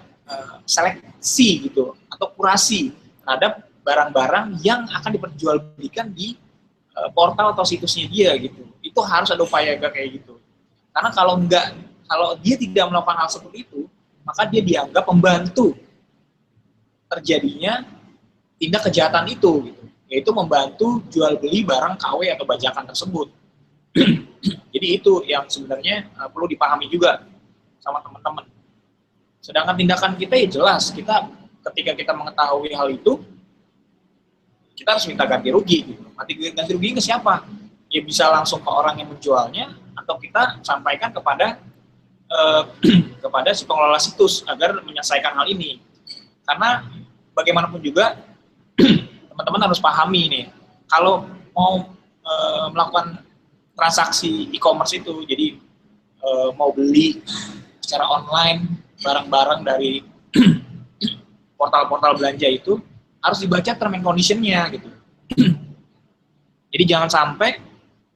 S3: seleksi gitu atau kurasi terhadap barang-barang yang akan diperjualbelikan di portal atau situsnya dia gitu. Itu harus ada upaya kayak gitu. Karena kalau dia tidak melakukan hal seperti itu, maka dia dianggap membantu terjadinya tindak kejahatan itu gitu. Yaitu membantu jual beli barang KW atau bajakan tersebut. Jadi itu yang sebenarnya perlu dipahami juga sama teman-teman. Sedangkan tindakan kita ya jelas, ketika kita mengetahui hal itu, kita harus minta ganti rugi gitu. Ganti rugi ke siapa? Ya bisa langsung ke orang yang menjualnya, atau kita sampaikan kepada si pengelola situs agar menyelesaikan hal ini. Karena bagaimanapun juga teman-teman harus pahami nih, kalau mau melakukan transaksi e-commerce itu, jadi mau beli secara online barang-barang dari portal-portal belanja itu, harus dibaca term and condition-nya gitu. Jadi jangan sampai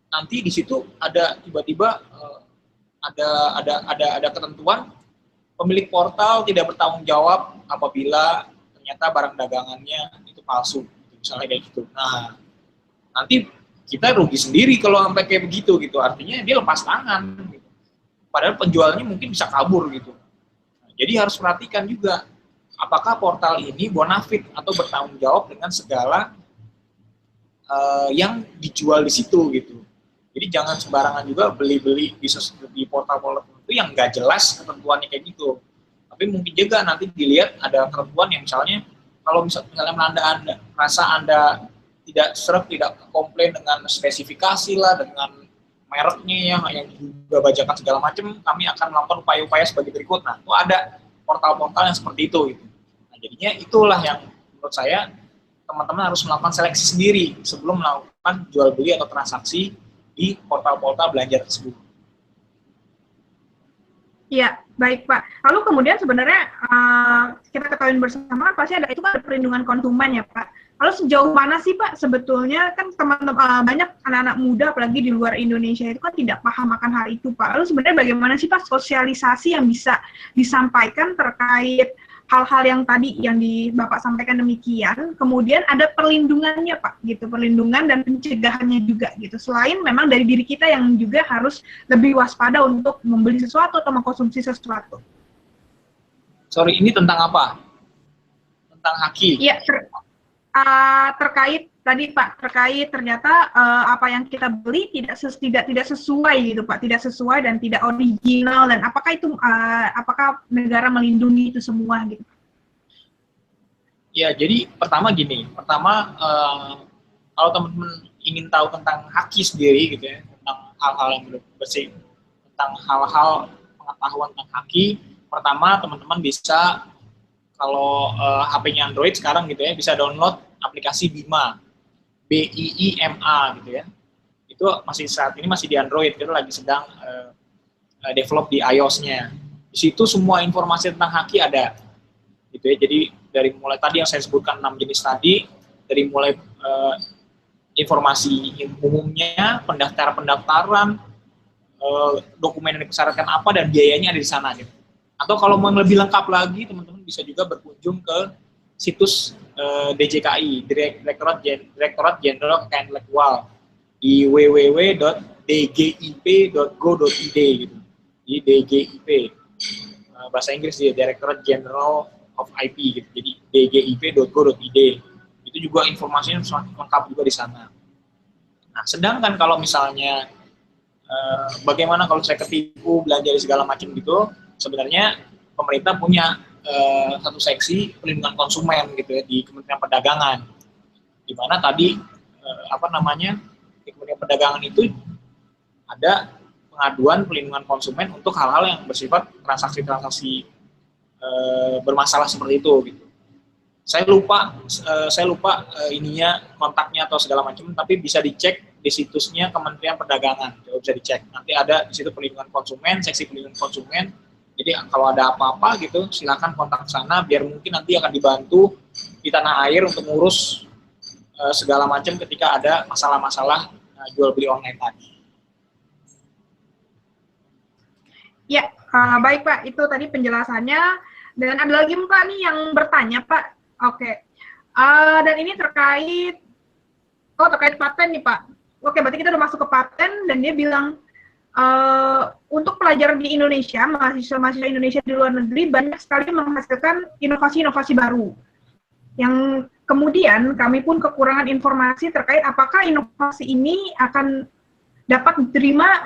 S3: nanti di situ ada tiba-tiba ada ketentuan pemilik portal tidak bertanggung jawab apabila ternyata barang dagangannya itu palsu, misalnya kayak gitu. Nah, nanti kita rugi sendiri kalau sampai kayak begitu gitu. Artinya dia lepas tangan gitu. Padahal penjualnya mungkin bisa kabur gitu. Nah, jadi harus perhatikan juga apakah portal ini bonafit atau bertanggung jawab dengan segala yang dijual di situ gitu. Jadi jangan sembarangan juga beli-beli di portal-portal itu yang nggak jelas ketentuannya kayak gitu. Tapi mungkin juga nanti dilihat ada ketentuan yang misalnya kalau misalnya Anda merasa Anda tidak serap, tidak komplain dengan spesifikasi lah, dengan mereknya yang juga bajakan segala macam, kami akan melakukan upaya-upaya sebagai berikut. Nah, itu ada portal-portal yang seperti itu gitu. Nah, jadinya itulah yang menurut saya teman-teman harus melakukan seleksi sendiri sebelum melakukan jual beli atau transaksi di portal-portal belanja tersebut.
S2: Iya, baik Pak. Lalu kemudian sebenarnya kita ketahui bersama pasti ada itu kan perlindungan konsumen ya Pak. Lalu sejauh mana sih Pak sebetulnya kan teman-teman banyak anak-anak muda apalagi di luar Indonesia itu kan tidak paham akan hal itu Pak. Lalu sebenarnya bagaimana sih Pak sosialisasi yang bisa disampaikan terkait hal-hal yang tadi yang Bapak sampaikan demikian, kemudian ada perlindungannya Pak, gitu, perlindungan dan pencegahannya juga, gitu. Selain memang dari diri kita yang juga harus lebih waspada untuk membeli sesuatu atau mengkonsumsi sesuatu.
S3: Sorry, ini tentang apa? Tentang haki?
S2: Iya, terkait tadi Pak, terkait ternyata apa yang kita beli tidak sesuai gitu Pak, tidak sesuai dan tidak original, dan apakah itu apakah negara melindungi itu semua gitu?
S3: Ya, jadi pertama gini, kalau teman-teman ingin tahu tentang haki sendiri gitu ya, tentang hal-hal yang bersih, tentang hal-hal pengetahuan tentang haki, pertama teman-teman bisa kalau HP-nya Android sekarang gitu ya, bisa download aplikasi BIMA. BIIMA gitu ya, itu masih saat ini masih di Android, kita lagi sedang develop di iOS-nya. Di situ semua informasi tentang haki ada, gitu ya. Jadi dari mulai tadi yang saya sebutkan 6 jenis tadi, dari mulai informasi umumnya, pendaftaran, dokumen yang dipersyaratkan apa dan biayanya ada di sana gitu. Atau kalau mau lebih lengkap lagi, teman-teman bisa juga berkunjung ke situs DJKI, Direktorat Jenderal Kekayaan Intelektual, di www.dgip.go.id gitu. Di DGIP, bahasa Inggris dia Directorate General of IP gitu. Jadi dgip.go.id. Itu juga informasinya semakin lengkap juga di sana. Nah, sedangkan kalau misalnya bagaimana kalau saya ketipu belanja di segala macam gitu, sebenarnya pemerintah punya satu seksi perlindungan konsumen gitu ya di Kementerian Perdagangan, di mana tadi di Kementerian Perdagangan itu ada pengaduan perlindungan konsumen untuk hal-hal yang bersifat transaksi-transaksi bermasalah seperti itu gitu. Saya lupa ininya kontaknya atau segala macam, tapi bisa dicek di situsnya Kementerian Perdagangan, bisa dicek. Nanti ada di situ perlindungan konsumen, seksi perlindungan konsumen. Jadi kalau ada apa-apa gitu, silakan kontak sana biar mungkin nanti akan dibantu di tanah air untuk ngurus segala macam ketika ada masalah-masalah jual beli online tadi.
S2: Ya, baik Pak, itu tadi penjelasannya. Dan ada lagi Pak nih yang bertanya Pak. Oke, dan ini terkait paten nih Pak. Oke, berarti kita udah masuk ke paten dan dia bilang untuk pelajar di Indonesia, mahasiswa Indonesia di luar negeri banyak sekali menghasilkan inovasi-inovasi baru. Yang kemudian kami pun kekurangan informasi terkait apakah inovasi ini akan dapat diterima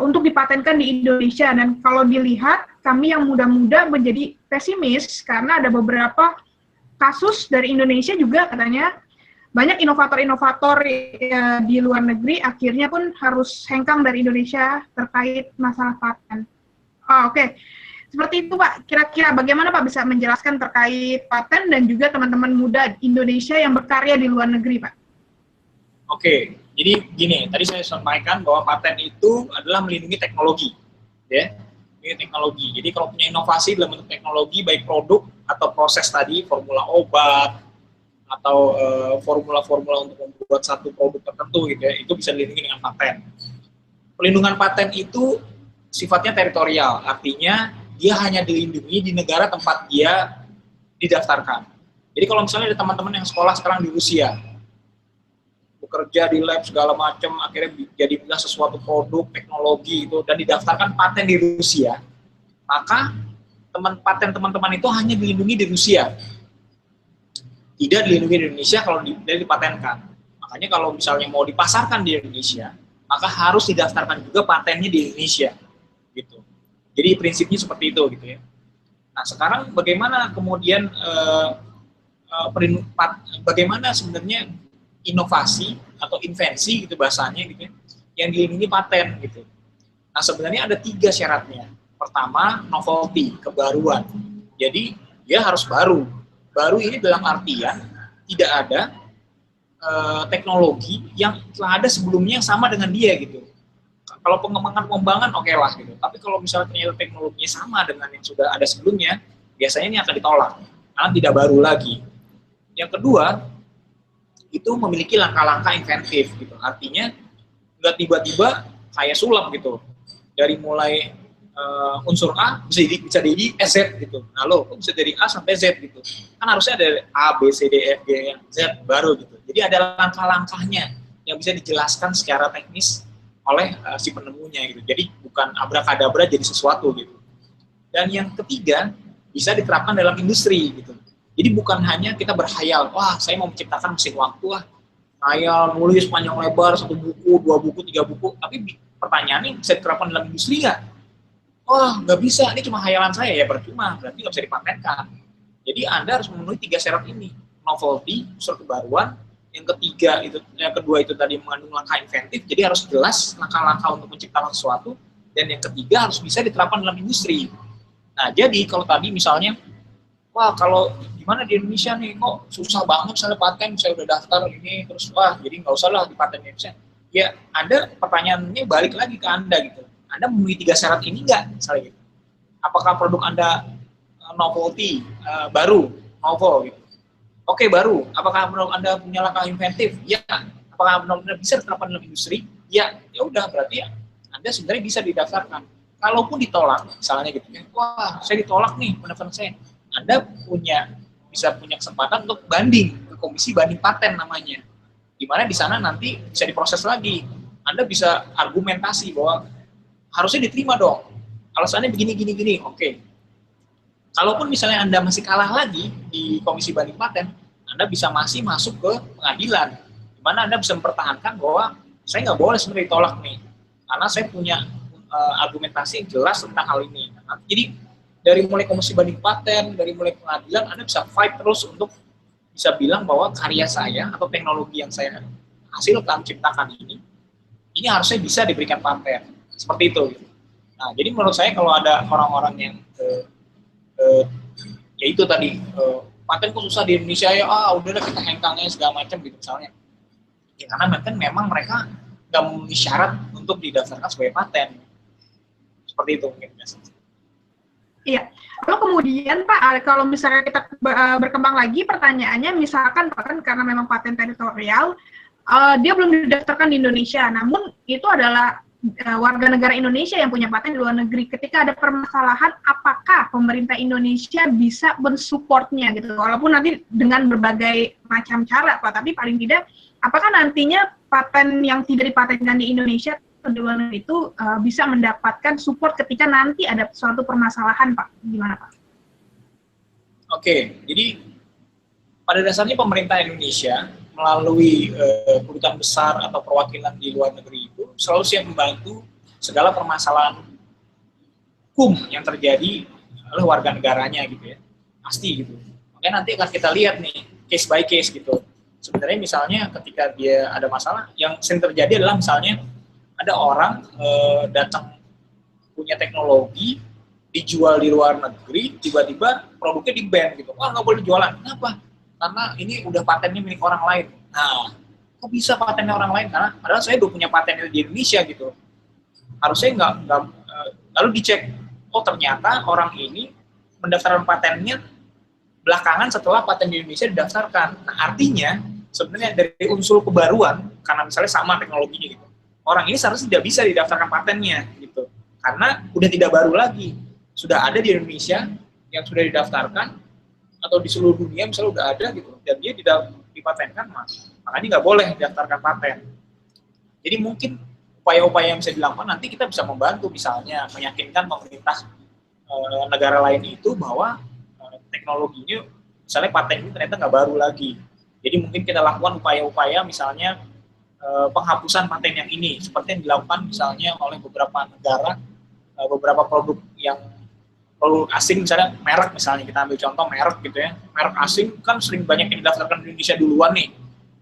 S2: untuk dipatenkan di Indonesia. Dan kalau dilihat, kami yang muda-muda menjadi pesimis karena ada beberapa kasus dari Indonesia juga katanya banyak inovator-inovator di luar negeri akhirnya pun harus hengkang dari Indonesia terkait masalah paten. Oke. Seperti itu Pak, kira-kira bagaimana Pak bisa menjelaskan terkait paten dan juga teman-teman muda Indonesia yang berkarya di luar negeri Pak?
S3: Oke, jadi gini, tadi saya sampaikan bahwa paten itu adalah melindungi teknologi, ya, melindungi teknologi. Jadi kalau punya inovasi dalam bentuk teknologi, baik produk atau proses tadi, formula obat, atau formula-formula untuk membuat satu produk tertentu gitu ya, itu bisa dilindungi dengan paten. Pelindungan paten itu sifatnya teritorial, artinya dia hanya dilindungi di negara tempat dia didaftarkan. Jadi kalau misalnya ada teman-teman yang sekolah sekarang di Rusia, bekerja di lab segala macam, akhirnya jadi punya sesuatu produk, teknologi itu, dan didaftarkan paten di Rusia, maka paten teman-teman itu hanya dilindungi di Rusia. Tidak dilindungi di Indonesia kalau dari dipatenkan. Makanya kalau misalnya mau dipasarkan di Indonesia, maka harus didaftarkan juga patennya di Indonesia, gitu. Jadi prinsipnya seperti itu, gitu ya. Nah sekarang bagaimana kemudian bagaimana sebenarnya inovasi atau invensi gitu bahasanya, gitu ya, yang dilindungi paten, gitu. Nah sebenarnya ada 3 syaratnya. Pertama, novelty, kebaruan. Jadi dia harus baru. Baru ini dalam artian tidak ada teknologi yang telah ada sebelumnya yang sama dengan dia gitu. Kalau pengembangan oke lah gitu. Tapi kalau misalnya ternyata teknologinya sama dengan yang sudah ada sebelumnya, biasanya ini akan ditolak karena tidak baru lagi. Yang kedua, itu memiliki langkah-langkah inventif gitu. Artinya nggak tiba-tiba kayak sulap gitu. Dari mulai unsur A bisa jadi Z gitu. Nah lo bisa dari A sampai Z gitu. Kan harusnya ada A, B, C, D, F, G, Z baru gitu. Jadi ada langkah-langkahnya yang bisa dijelaskan secara teknis oleh si penemunya gitu. Jadi bukan abrakadabra jadi sesuatu gitu. Dan yang ketiga, bisa diterapkan dalam industri gitu. Jadi bukan hanya kita berhayal, wah saya mau menciptakan mesin waktu lah, hayal nulis panjang lebar 1 buku, 2 buku, 3 buku, tapi pertanyaannya bisa diterapkan dalam industri nggak? Wah nggak bisa, ini cuma hayalan saya, ya percuma, berarti nggak bisa dipatenkan. Jadi Anda harus memenuhi 3 syarat ini, novelty, unsur kebaruan, yang kedua itu tadi mengandung langkah inventif, jadi harus jelas langkah-langkah untuk menciptakan sesuatu, dan yang ketiga harus bisa diterapkan dalam industri. Nah jadi kalau tadi misalnya, wah kalau gimana di Indonesia nih, kok susah banget misalnya paten, saya udah daftar ini, terus wah jadi nggak usah lah di paten Indonesia. Ya Anda pertanyaannya balik lagi ke Anda gitu, Anda memenuhi 3 syarat ini nggak misalnya gitu. Apakah produk Anda novelty, baru, novel gitu. Oke, baru. Apakah menurut Anda punya langkah inventif? Ya. Apakah benar-benar bisa diterapkan dalam industri? Ya. Ya udah, berarti ya Anda sebenarnya bisa didaftarkan. Kalaupun ditolak, misalnya gitu ya, wah saya ditolak nih pendaftaran saya. Anda bisa punya kesempatan untuk banding ke komisi banding paten namanya. Di mana di sana nanti bisa diproses lagi. Anda bisa argumentasi bahwa harusnya diterima dong. Alasannya begini. Oke. Kalaupun misalnya Anda masih kalah lagi di komisi banding paten, Anda bisa masih masuk ke pengadilan, di mana Anda bisa mempertahankan bahwa saya nggak boleh sebenarnya ditolak nih, karena saya punya argumentasi yang jelas tentang hal ini. Nah, jadi dari mulai komisi banding paten, dari mulai pengadilan, Anda bisa fight terus untuk bisa bilang bahwa karya saya atau teknologi yang saya hasilkan, ciptakan ini harusnya bisa diberikan paten. Seperti itu. Nah, jadi menurut saya kalau ada orang-orang yang ya itu tadi paten kok susah di Indonesia ya, udah kita hengkangnya segala macam gitu misalnya. Ya karena kan memang mereka nggak memenuhi syarat untuk didaftarkan sebagai paten. Seperti itu mungkin biasanya.
S2: Iya. Lalu kemudian Pak, kalau misalnya kita berkembang lagi pertanyaannya, misalkan Pak, kan karena memang paten teritorial, dia belum didaftarkan di Indonesia, namun itu adalah warga negara Indonesia yang punya paten di luar negeri. Ketika ada permasalahan, apakah pemerintah Indonesia bisa mensupportnya gitu? Walaupun nanti dengan berbagai macam cara, Pak, tapi paling tidak, apakah nantinya paten yang tidak dipatenkan di Indonesia atau di luar negeri itu bisa mendapatkan support ketika nanti ada suatu permasalahan, Pak? Gimana, Pak?
S3: Oke, jadi pada dasarnya pemerintah Indonesia melalui kedutaan besar atau perwakilan di luar negeri itu selalu siap membantu segala permasalahan hukum yang terjadi oleh warga negaranya gitu ya, pasti gitu. Makanya nanti akan kita lihat nih case by case gitu. Sebenarnya misalnya ketika dia ada masalah, yang sering terjadi adalah misalnya ada orang datang punya teknologi dijual di luar negeri, tiba-tiba produknya di-ban gitu. Wah nggak boleh jualan. Kenapa? Karena ini udah patennya milik orang lain. Nah, kok bisa patennya orang lain? Karena padahal saya udah punya patennya di Indonesia gitu. Harusnya nggak lalu dicek, oh ternyata orang ini mendaftarkan patennya belakangan setelah paten di Indonesia didaftarkan. Nah, artinya sebenarnya dari unsur kebaruan, karena misalnya sama teknologinya gitu, orang ini seharusnya tidak bisa didaftarkan patennya gitu. Karena udah tidak baru lagi. Sudah ada di Indonesia yang sudah didaftarkan, atau di seluruh dunia misalnya udah ada gitu, dan dia tidak dipatenkan, makanya nggak boleh didaftarkan paten. Jadi mungkin upaya-upaya yang bisa dilakukan nanti kita bisa membantu, misalnya meyakinkan pemerintah negara lain itu bahwa teknologinya, misalnya paten ini ternyata nggak baru lagi. Jadi mungkin kita lakukan upaya-upaya misalnya penghapusan paten yang ini, seperti yang dilakukan misalnya oleh beberapa negara, beberapa produk yang produk asing, misalnya merek, misalnya kita ambil contoh merek gitu ya, merek asing kan sering banyak yang didaftarkan di Indonesia duluan nih.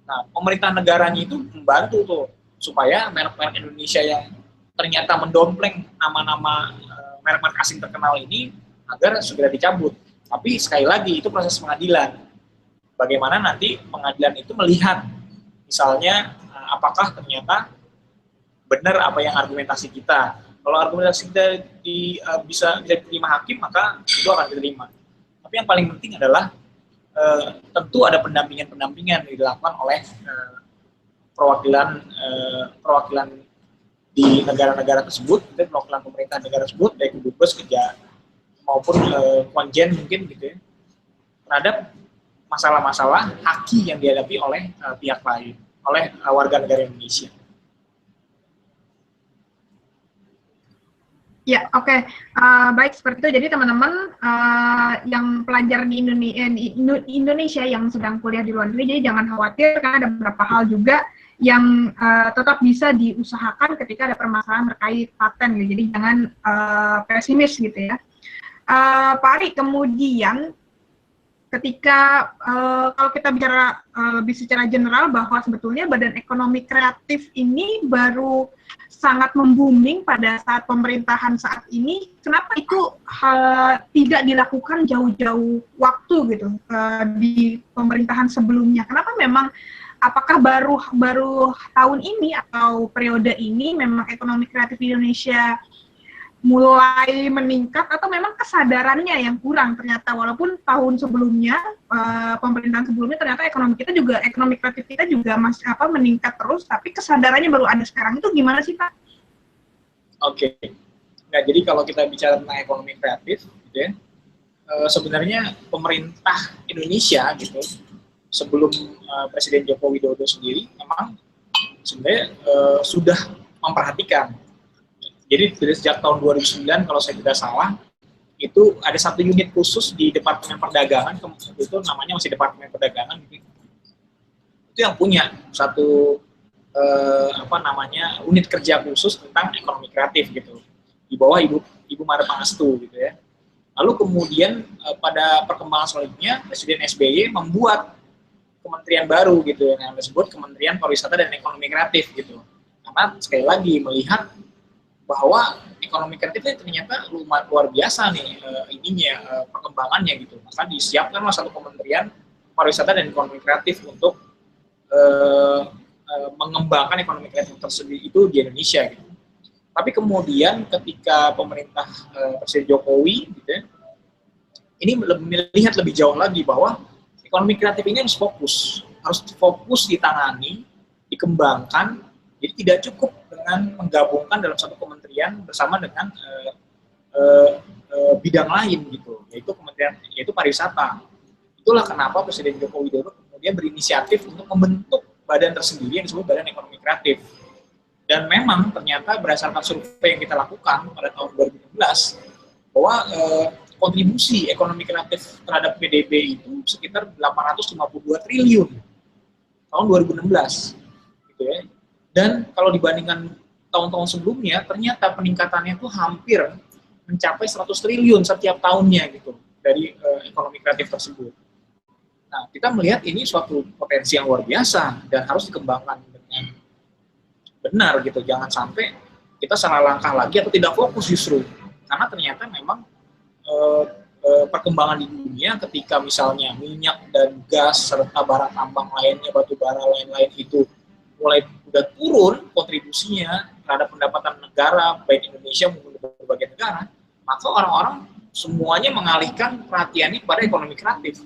S3: Nah, pemerintah negaranya itu membantu tuh supaya merek-merek Indonesia yang ternyata mendompleng nama-nama merek-merek asing terkenal ini agar segera dicabut. Tapi sekali lagi itu proses pengadilan. bagaimana nanti pengadilan itu melihat, misalnya apakah ternyata benar apa yang argumentasi kita. Kalau argumentasi kita bisa diterima hakim, maka itu akan diterima. Tapi yang paling penting adalah tentu ada pendampingan yang dilakukan oleh perwakilan di negara-negara tersebut, perwakilan pemerintah negara tersebut, baik dubes, maupun konjen mungkin gitu ya, terhadap masalah-masalah haki yang dihadapi oleh pihak lain, oleh warga negara Indonesia.
S2: Ya, oke. Baik, seperti itu. Jadi teman-teman yang pelajar di Indonesia yang sedang kuliah di luar negeri, jadi jangan khawatir karena ada beberapa hal juga yang tetap bisa diusahakan ketika ada permasalahan terkait paten. Gitu. Jadi jangan pesimis gitu ya. Pak Ari, kemudian ketika kalau kita bicara lebih secara general bahwa sebetulnya Badan Ekonomi Kreatif ini baru sangat membooming pada saat pemerintahan saat ini, kenapa itu tidak dilakukan jauh-jauh waktu gitu di pemerintahan sebelumnya? Kenapa memang, apakah baru tahun ini atau periode ini memang ekonomi kreatif di Indonesia mulai meningkat, atau memang kesadarannya yang kurang ternyata, walaupun tahun sebelumnya pemerintahan sebelumnya ternyata ekonomi kreatif kita juga masih meningkat terus, tapi kesadarannya baru ada sekarang. Itu gimana sih Pak?
S3: Oke. Nah, jadi kalau kita bicara tentang ekonomi kreatif gitu ya, sebenarnya pemerintah Indonesia gitu sebelum Presiden Joko Widodo sendiri memang sebenarnya sudah memperhatikan. Jadi dari sejak tahun 2009 kalau saya tidak salah, itu ada satu unit khusus di Departemen Perdagangan, itu namanya masih Departemen Perdagangan, gitu. Itu yang punya satu unit kerja khusus tentang ekonomi kreatif gitu, di bawah Ibu Mara Pangestu gitu ya. Lalu kemudian pada perkembangan selanjutnya Presiden SBY membuat kementerian baru gitu yang disebut Kementerian Pariwisata dan Ekonomi Kreatif gitu. Karena sekali lagi melihat bahwa ekonomi kreatifnya ternyata luar biasa nih perkembangannya gitu. Maka disiapkanlah satu Kementerian Pariwisata dan Ekonomi Kreatif untuk mengembangkan ekonomi kreatif tersebut itu di Indonesia gitu. Tapi kemudian ketika pemerintah Presiden Jokowi gitu ya, ini melihat lebih jauh lagi bahwa ekonomi kreatif ini harus fokus ditangani, dikembangkan. Jadi tidak cukup dengan menggabungkan dalam satu kementerian bersama dengan bidang lain gitu, yaitu pariwisata. Itulah kenapa Presiden Joko Widodo kemudian berinisiatif untuk membentuk badan tersendiri yang disebut Badan Ekonomi Kreatif. Dan memang ternyata berdasarkan survei yang kita lakukan pada tahun 2016 bahwa kontribusi ekonomi kreatif terhadap PDB itu sekitar 852 triliun tahun 2016 gitu ya. Dan kalau dibandingkan tahun-tahun sebelumnya, ternyata peningkatannya itu hampir mencapai 100 triliun setiap tahunnya gitu dari ekonomi kreatif tersebut. Nah, kita melihat ini suatu potensi yang luar biasa dan harus dikembangkan dengan benar gitu. Jangan sampai kita salah langkah lagi atau tidak fokus justru. Karena ternyata memang perkembangan di dunia ketika misalnya minyak dan gas serta barang tambang lainnya, batu bara lain-lain itu mulai udah turun kontribusinya terhadap pendapatan negara, baik Indonesia maupun berbagai negara, maka orang-orang semuanya mengalihkan perhatiannya kepada ekonomi kreatif.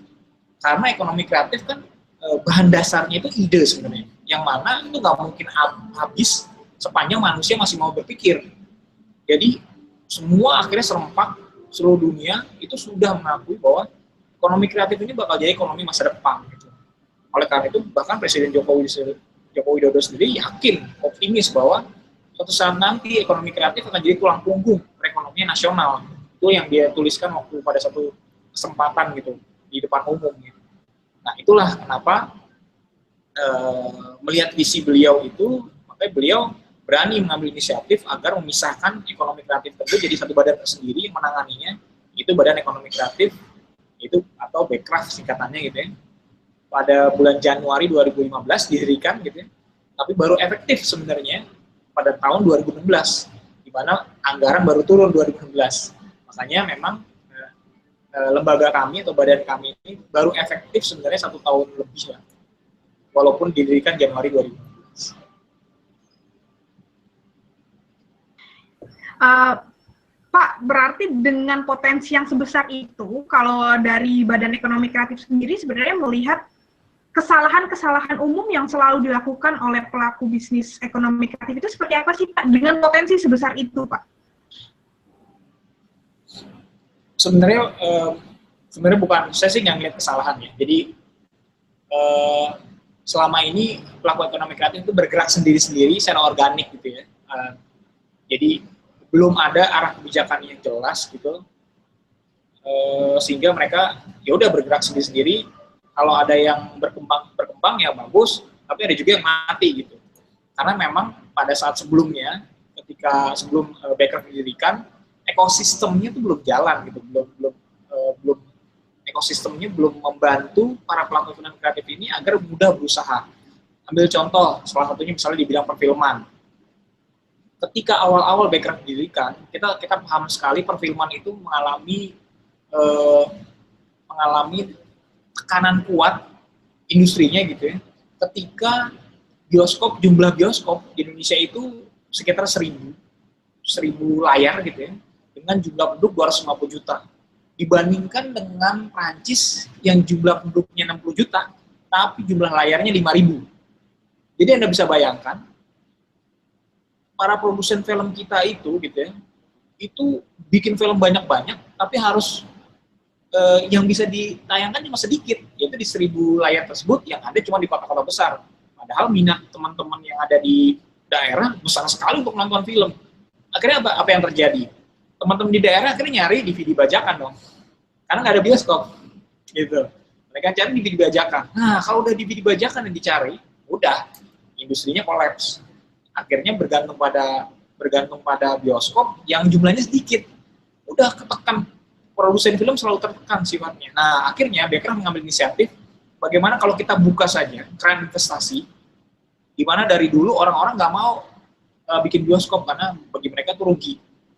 S3: Karena ekonomi kreatif kan bahan dasarnya itu ide sebenarnya, yang mana itu nggak mungkin habis sepanjang manusia masih mau berpikir. Jadi semua akhirnya serempak, seluruh dunia itu sudah mengakui bahwa ekonomi kreatif ini bakal jadi ekonomi masa depan. Gitu. Oleh karena itu bahkan Presiden Joko Widodo sendiri yakin, optimis bahwa suatu saat nanti ekonomi kreatif akan jadi tulang punggung perekonomian nasional. Itu yang dia tuliskan waktu pada satu kesempatan gitu di depan umum. Gitu. Nah itulah kenapa melihat visi beliau itu, makanya beliau berani mengambil inisiatif agar memisahkan ekonomi kreatif tersebut jadi satu badan tersendiri yang menanganinya, itu Badan Ekonomi Kreatif, itu atau Bekraf singkatannya gitu ya. Pada bulan Januari 2015 didirikan gitu ya, tapi baru efektif sebenarnya pada tahun 2016, di mana anggaran baru turun 2016. Makanya memang lembaga kami atau badan kami ini baru efektif sebenarnya 1 tahun lebih lah, walaupun didirikan Januari 2015.
S2: Pak, berarti dengan potensi yang sebesar itu, kalau dari Badan Ekonomi Kreatif sendiri sebenarnya melihat kesalahan-kesalahan umum yang selalu dilakukan oleh pelaku bisnis ekonomi kreatif itu seperti apa sih, Pak? Dengan potensi sebesar itu, Pak?
S3: Sebenarnya bukan, saya sih nggak ngeliat kesalahan ya. Jadi selama ini pelaku ekonomi kreatif itu bergerak sendiri-sendiri secara organik gitu ya. Jadi belum ada arah kebijakan yang jelas gitu, sehingga mereka ya udah bergerak sendiri-sendiri. Kalau ada yang berkembang ya bagus, tapi ada juga yang mati gitu. Karena memang pada saat sebelumnya, sebelum Backcraft didirikan, ekosistemnya itu belum jalan gitu, belum ekosistemnya belum membantu para pelaku ekonomi kreatif ini agar mudah berusaha. Ambil contoh, salah satunya misalnya di bidang perfilman. Ketika awal-awal Backcraft didirikan, kita paham sekali perfilman itu mengalami tekanan kuat industrinya gitu ya. Ketika jumlah bioskop di Indonesia itu sekitar 1000 layar gitu ya, dengan jumlah penduduk 250 juta. Dibandingkan dengan Prancis yang jumlah penduduknya 60 juta, tapi jumlah layarnya 5.000. Jadi Anda bisa bayangkan, para produsen film kita itu gitu ya, itu bikin film banyak-banyak, tapi harus yang bisa ditayangkan cuma sedikit, yaitu di 1000 layar tersebut yang ada cuma di kota-kota besar. Padahal minat teman-teman yang ada di daerah besar sekali untuk nonton film. Akhirnya apa yang terjadi? Teman-teman di daerah akhirnya nyari DVD bajakan dong, karena nggak ada bioskop, gitu. Mereka cari DVD bajakan. Nah, kalau udah DVD bajakan yang dicari, udah industrinya kolaps. Akhirnya bergantung pada bioskop yang jumlahnya sedikit. Udah ketekan, produsen film selalu tertekan sifatnya. Nah, akhirnya Backcraft mengambil inisiatif, bagaimana kalau kita buka saja keran investasi, di mana dari dulu orang-orang nggak mau bikin bioskop karena bagi mereka itu rugi.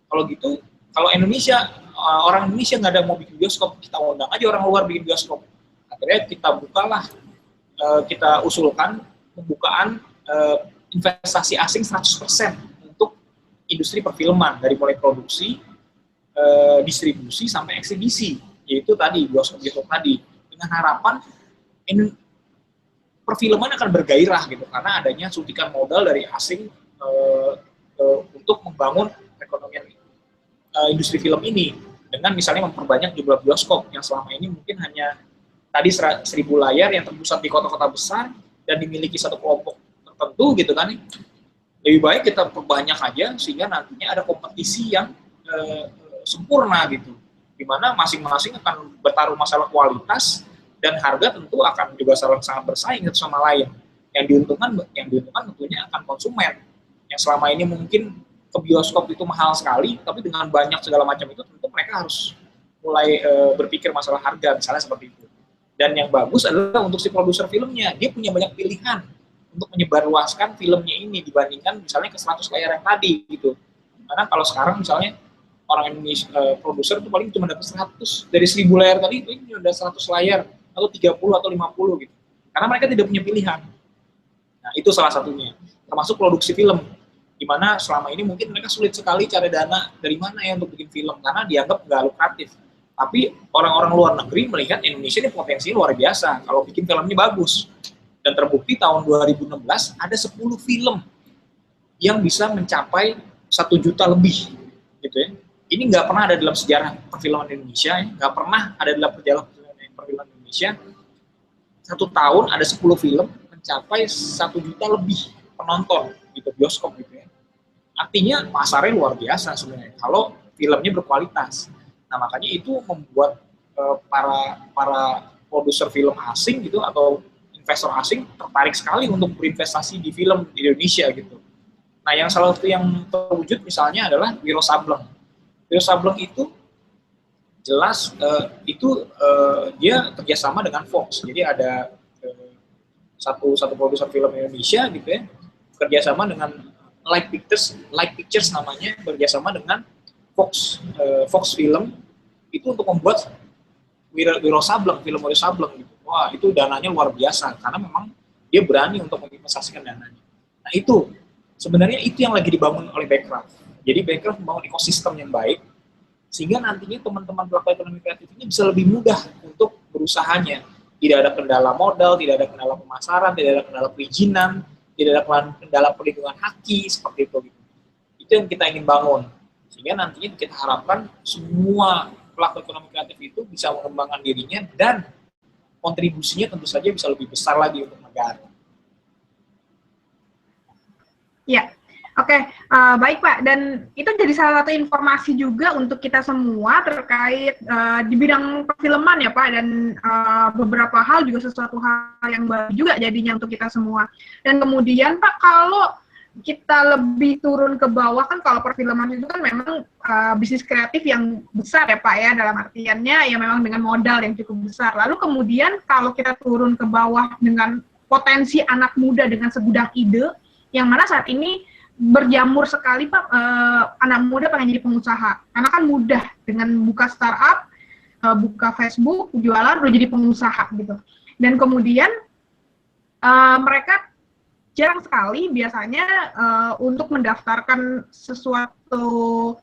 S3: Kalau gitu, kalau orang Indonesia nggak ada mau bikin bioskop, kita undang aja orang luar bikin bioskop. Akhirnya kita usulkan pembukaan investasi asing 100% untuk industri perfilman, dari mulai produksi, distribusi sampai eksibisi, yaitu tadi bioskop tadi, dengan harapan perfilman akan bergairah gitu karena adanya suntikan modal dari asing untuk membangun perekonomian industri film ini, dengan misalnya memperbanyak jumlah bioskop yang selama ini mungkin hanya tadi 1000 layar yang terpusat di kota-kota besar dan dimiliki satu kelompok tertentu gitu kan. Lebih baik kita perbanyak aja sehingga nantinya ada kompetisi yang sempurna gitu, di mana masing-masing akan bertaruh masalah kualitas dan harga, tentu akan juga sangat bersaing satu sama lain. Yang diuntungkan tentunya akan konsumen yang selama ini mungkin ke bioskop itu mahal sekali, tapi dengan banyak segala macam itu tentu mereka harus mulai berpikir masalah harga misalnya seperti itu. Dan yang bagus adalah untuk si produser filmnya, dia punya banyak pilihan untuk menyebarluaskan filmnya ini dibandingkan misalnya ke 100 layar yang tadi gitu. Karena kalau sekarang misalnya orang Indonesia produser itu paling cuma dapat 100 dari 1000 layar tadi, itu ini udah 100 layar atau 30 atau 50 gitu. Karena mereka tidak punya pilihan. Nah, itu salah satunya. Termasuk produksi film, di mana selama ini mungkin mereka sulit sekali cari dana dari mana ya untuk bikin film karena dianggap nggak lukratif. Tapi orang-orang luar negeri melihat Indonesia ini potensinya luar biasa kalau bikin filmnya bagus. Dan terbukti tahun 2016 ada 10 film yang bisa mencapai 1 juta lebih, gitu ya. Ini nggak pernah ada dalam sejarah perfilman Indonesia, ya. Nggak pernah ada dalam perjalanan perfilman Indonesia. 1 tahun ada 10 film mencapai 1 juta lebih penonton gitu, bioskop gitu ya. Artinya pasarnya luar biasa sebenarnya kalau filmnya berkualitas. Nah, makanya itu membuat para produser film asing gitu atau investor asing tertarik sekali untuk berinvestasi di film di Indonesia gitu. Nah, yang salah satu yang terwujud misalnya adalah Wiro Sableng. Wiro Sableng itu jelas dia kerjasama dengan Fox. Jadi ada satu produser film Indonesia gitu ya, kerjasama dengan Light Pictures namanya, kerjasama dengan Fox Film itu untuk membuat Wiro Sableng, film Wiro Sableng gitu. Wah, itu dananya luar biasa karena memang dia berani untuk menginvestasikan dananya. Nah, itu sebenarnya itu yang lagi dibangun oleh Backcraft. Jadi Backcraft membangun ekosistem yang baik sehingga nantinya teman-teman pelaku ekonomi kreatif ini bisa lebih mudah untuk berusahanya. Tidak ada kendala modal, tidak ada kendala pemasaran, tidak ada kendala perizinan, tidak ada kendala perlindungan haki seperti itu. Itu yang kita ingin bangun. Sehingga nantinya kita harapkan semua pelaku ekonomi kreatif itu bisa mengembangkan dirinya dan kontribusinya tentu saja bisa lebih besar lagi untuk negara.
S2: Ya, oke, baik Pak. Dan itu jadi salah satu informasi juga untuk kita semua terkait di bidang perfilman ya Pak, dan beberapa hal juga sesuatu hal yang baru juga jadinya untuk kita semua. Dan kemudian Pak, kalau kita lebih turun ke bawah kan, kalau perfilman itu kan memang bisnis kreatif yang besar ya Pak ya, dalam artiannya ya memang dengan modal yang cukup besar. Lalu kemudian kalau kita turun ke bawah dengan potensi anak muda dengan segudang ide, yang mana saat ini berjamur sekali Pak, anak muda pengen jadi pengusaha. Karena kan mudah dengan buka startup, buka Facebook, jualan, udah jadi pengusaha gitu. Dan kemudian mereka jarang sekali biasanya untuk mendaftarkan sesuatu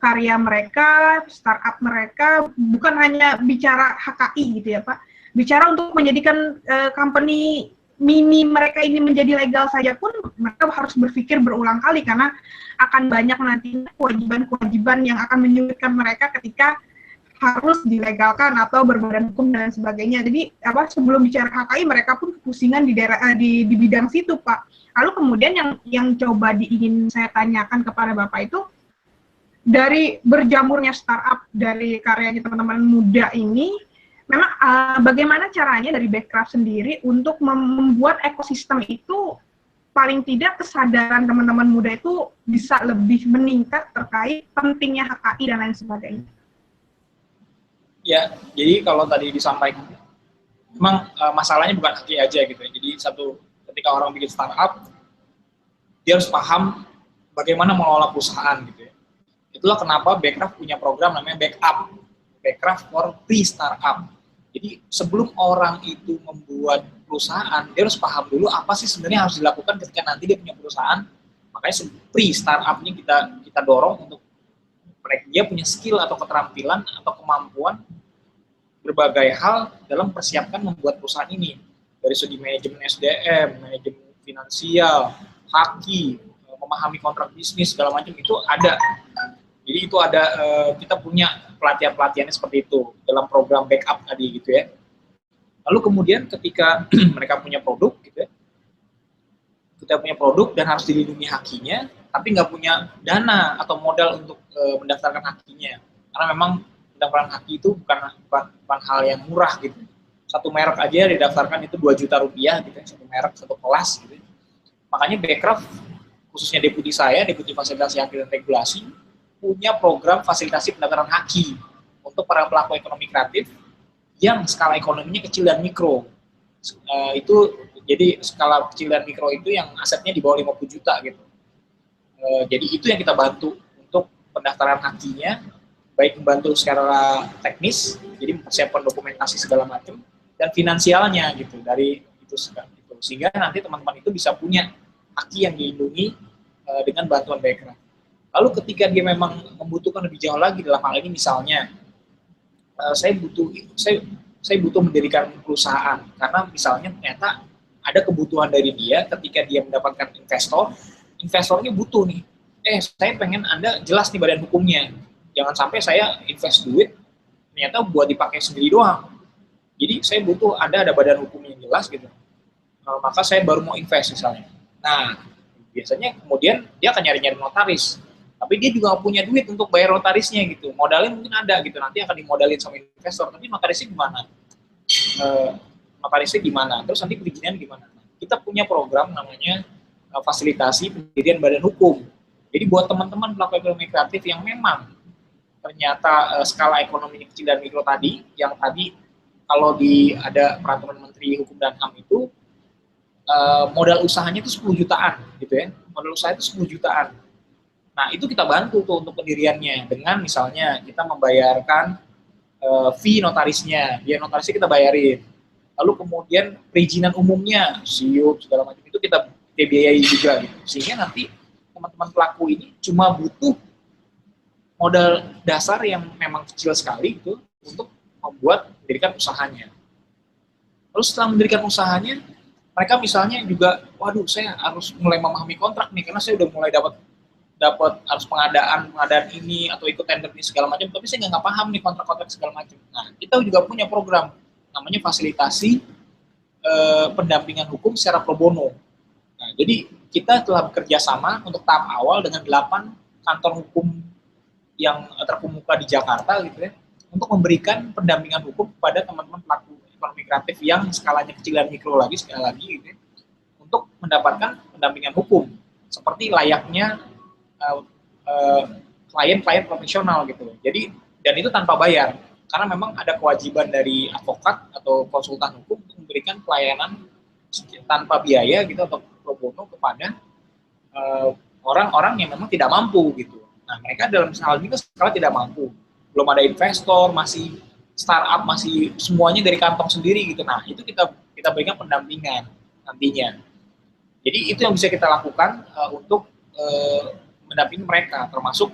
S2: karya mereka, startup mereka, bukan hanya bicara HKI gitu ya Pak, bicara untuk menjadikan company mini mereka ini menjadi legal saja pun mereka harus berpikir berulang kali karena akan banyak nantinya kewajiban-kewajiban yang akan menyulitkan mereka ketika harus dilegalkan atau berbadan hukum dan sebagainya. Jadi sebelum bicara HKI mereka pun kepusingan di daerah di bidang situ Pak. Lalu kemudian yang coba ingin saya tanyakan kepada Bapak itu, dari berjamurnya startup dari karyanya teman-teman muda ini, memang bagaimana caranya dari Backcraft sendiri untuk membuat ekosistem itu paling tidak kesadaran teman-teman muda itu bisa lebih meningkat terkait pentingnya HKI dan lain sebagainya.
S3: Ya, jadi kalau tadi disampaikan, memang masalahnya bukan HKI aja gitu ya. Jadi ketika orang bikin startup, dia harus paham bagaimana mengelola perusahaan gitu ya. Itulah kenapa Backcraft punya program namanya Backup, Backcraft for Pre-Startup. Jadi sebelum orang itu membuat perusahaan, dia harus paham dulu apa sih sebenarnya harus dilakukan ketika nanti dia punya perusahaan. Makanya pre-startup-nya kita dorong untuk dia punya skill atau keterampilan atau kemampuan berbagai hal dalam persiapkan membuat perusahaan ini. Dari segi manajemen SDM, manajemen finansial, haki, memahami kontrak bisnis, segala macam itu ada. Jadi itu ada, kita punya pelatihan-pelatihannya seperti itu dalam program Backup tadi gitu ya. Lalu kemudian ketika mereka punya produk gitu ya, kita punya produk dan harus dilindungi hakinya, tapi nggak punya dana atau modal untuk mendaftarkan hakinya. Karena memang mendaftarkan haki itu bukan hal yang murah gitu. Satu merek aja didaftarkan itu 2 juta rupiah gitu ya, satu merek, satu kelas gitu. Makanya Backcraft, khususnya deputi fasilitasi haki dan regulasi, punya program fasilitasi pendaftaran haki untuk para pelaku ekonomi kreatif yang skala ekonominya kecil dan mikro. Jadi skala kecil dan mikro itu yang asetnya di bawah 50 juta gitu. Jadi itu yang kita bantu untuk pendaftaran hakinya, baik membantu secara teknis, jadi mempersiapkan dokumentasi segala macam, dan finansialnya gitu dari itu. Sehingga nanti teman-teman itu bisa punya haki yang dilindungi dengan bantuan Backcraft. Lalu ketika dia memang membutuhkan lebih jauh lagi dalam hal ini, misalnya saya butuh mendirikan perusahaan karena misalnya ternyata ada kebutuhan dari dia ketika dia mendapatkan investornya butuh nih, saya pengen Anda jelas nih badan hukumnya, jangan sampai saya invest duit ternyata buat dipakai sendiri doang. Jadi saya butuh ada badan hukum yang jelas gitu, maka saya baru mau invest misalnya. Nah biasanya kemudian dia akan nyari-nyari notaris, tapi dia juga punya duit untuk bayar notarisnya gitu. Modalnya mungkin ada gitu, nanti akan dimodalin sama investor, tapi notarisnya gimana? Terus nanti perizinannya gimana? Kita punya program namanya fasilitasi pendirian badan hukum. Jadi buat teman-teman pelaku ekonomi kreatif yang memang ternyata skala ekonominya kecil dan mikro tadi, yang tadi kalau ada peraturan Menteri Hukum dan HAM itu modal usahanya itu 10 jutaan gitu ya. Modal usaha itu 10 jutaan. Nah, itu kita bantu tuh untuk pendiriannya dengan misalnya kita membayarkan fee notarisnya, biaya notarisnya kita bayarin. Lalu kemudian perizinan umumnya, SIUP segala macam itu kita biayai juga gitu. Sehingga nanti teman-teman pelaku ini cuma butuh modal dasar yang memang kecil sekali itu untuk mendirikan usahanya. Lalu setelah mendirikan usahanya, mereka misalnya juga, waduh saya harus mulai memahami kontrak nih, karena saya udah mulai dapat harus pengadaan ini atau ikut tender ini segala macam, tapi saya nggak paham nih kontrak-kontrak segala macam. Nah, kita juga punya program namanya fasilitasi pendampingan hukum secara pro bono. Nah, jadi kita telah bekerja sama untuk tahap awal dengan 8 kantor hukum yang terkemuka di Jakarta gitu ya, untuk memberikan pendampingan hukum kepada teman-teman pelaku ekonomi kreatif yang skalanya kecil dan mikro lagi, sekali lagi gitu ya, untuk mendapatkan pendampingan hukum seperti layaknya klien-klien profesional gitu. Jadi, dan itu tanpa bayar, karena memang ada kewajiban dari advokat atau konsultan hukum untuk memberikan pelayanan tanpa biaya gitu atau pro bono kepada orang-orang yang memang tidak mampu gitu. Nah, mereka dalam hal ini sekarang tidak mampu, belum ada investor, masih startup, masih semuanya dari kantong sendiri gitu. Nah, itu kita berikan pendampingan nantinya. Jadi itu yang bisa kita lakukan untuk mendampingi mereka, termasuk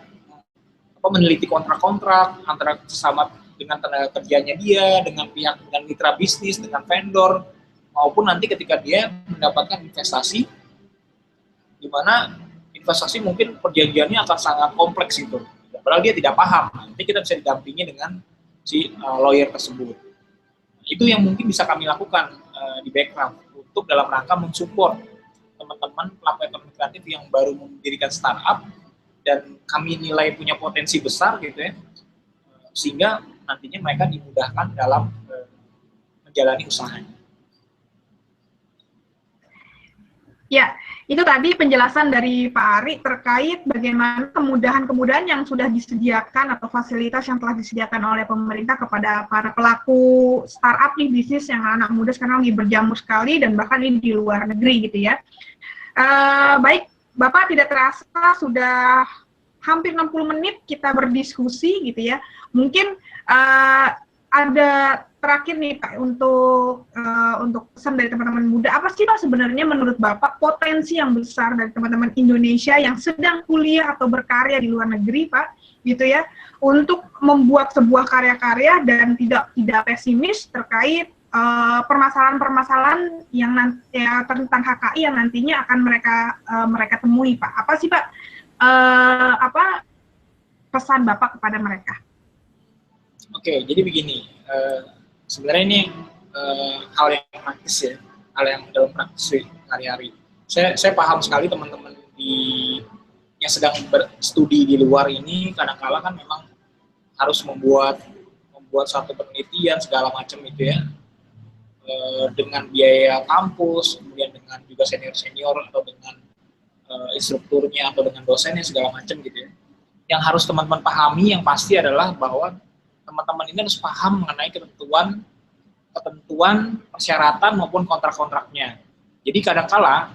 S3: meneliti kontrak-kontrak antara sesama dengan tenaga kerjanya dia, dengan pihak, dengan mitra bisnis, dengan vendor, maupun nanti ketika dia mendapatkan investasi, di mana investasi mungkin perjanjiannya akan sangat kompleks gitu. Padahal dia tidak paham, nanti kita bisa didampingi dengan si lawyer tersebut. Itu yang mungkin bisa kami lakukan di background untuk dalam rangka mensupport teman-teman pelaku ekonomi kreatif yang baru mendirikan startup dan kami nilai punya potensi besar gitu ya, sehingga nantinya mereka dimudahkan dalam menjalani usahanya.
S2: Ya, itu tadi penjelasan dari Pak Ari terkait bagaimana kemudahan-kemudahan yang sudah disediakan atau fasilitas yang telah disediakan oleh pemerintah kepada para pelaku startup di bisnis yang anak muda sekarang lagi berjamur sekali dan bahkan ini di luar negeri gitu ya. Baik, Bapak tidak terasa sudah hampir 60 menit kita berdiskusi gitu ya. Mungkin ada terakhir nih Pak untuk pesan dari teman-teman muda, apa sih Pak sebenarnya menurut Bapak potensi yang besar dari teman-teman Indonesia yang sedang kuliah atau berkarya di luar negeri Pak, gitu ya, untuk membuat sebuah karya-karya dan tidak pesimis terkait permasalahan-permasalahan yang nanti ya, tentang HKI yang nantinya akan mereka temui Pak. Apa sih Pak pesan Bapak kepada mereka?
S3: Oke, jadi begini, sebenarnya ini hal yang praktis ya, hal yang dalam praktis hari-hari. Saya paham sekali teman-teman yang sedang berstudi di luar ini kadang-kala kan memang harus membuat satu penelitian segala macam itu ya, dengan biaya kampus, kemudian dengan juga senior atau dengan instrukturnya atau dengan dosennya segala macam gitu ya. Yang harus teman-teman pahami yang pasti adalah bahwa teman-teman ini harus paham mengenai ketentuan persyaratan maupun kontrak-kontraknya. Jadi kadang-kala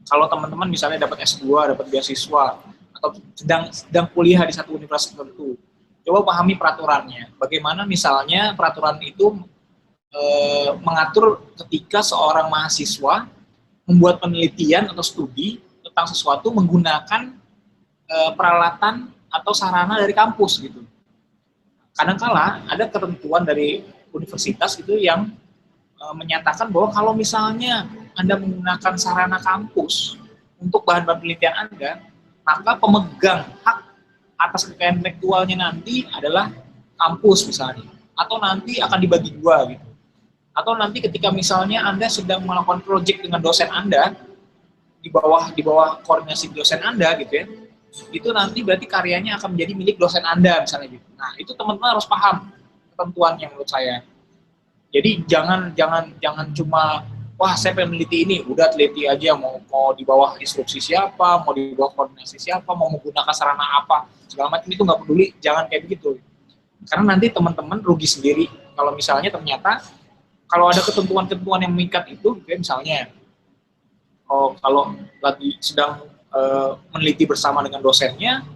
S3: kalau teman-teman misalnya dapat S2, dapat beasiswa atau sedang kuliah di satu universitas tertentu, coba pahami peraturannya. Bagaimana misalnya peraturan itu mengatur ketika seorang mahasiswa membuat penelitian atau studi tentang sesuatu menggunakan peralatan atau sarana dari kampus gitu. Kadang-kala ada ketentuan dari universitas gitu yang menyatakan bahwa kalau misalnya Anda menggunakan sarana kampus untuk bahan-bahan penelitian Anda, maka pemegang hak atas kekayaan intelektualnya nanti adalah kampus misalnya, atau nanti akan dibagi dua gitu. Atau nanti ketika misalnya Anda sedang melakukan proyek dengan dosen Anda di bawah koordinasi dosen Anda gitu ya, itu nanti berarti karyanya akan menjadi milik dosen Anda misalnya gitu. Nah, itu teman-teman harus paham ketentuannya menurut saya. Jadi jangan cuma wah saya pengen meneliti ini, udah teliti aja mau di bawah instruksi siapa, mau di bawah koordinasi siapa, mau menggunakan sarana apa, segala macam itu nggak peduli, jangan kayak begitu. Karena nanti teman-teman rugi sendiri kalau misalnya ternyata kalau ada ketentuan-ketentuan yang mengikat itu, misalnya kalau lagi sedang meneliti bersama dengan dosennya,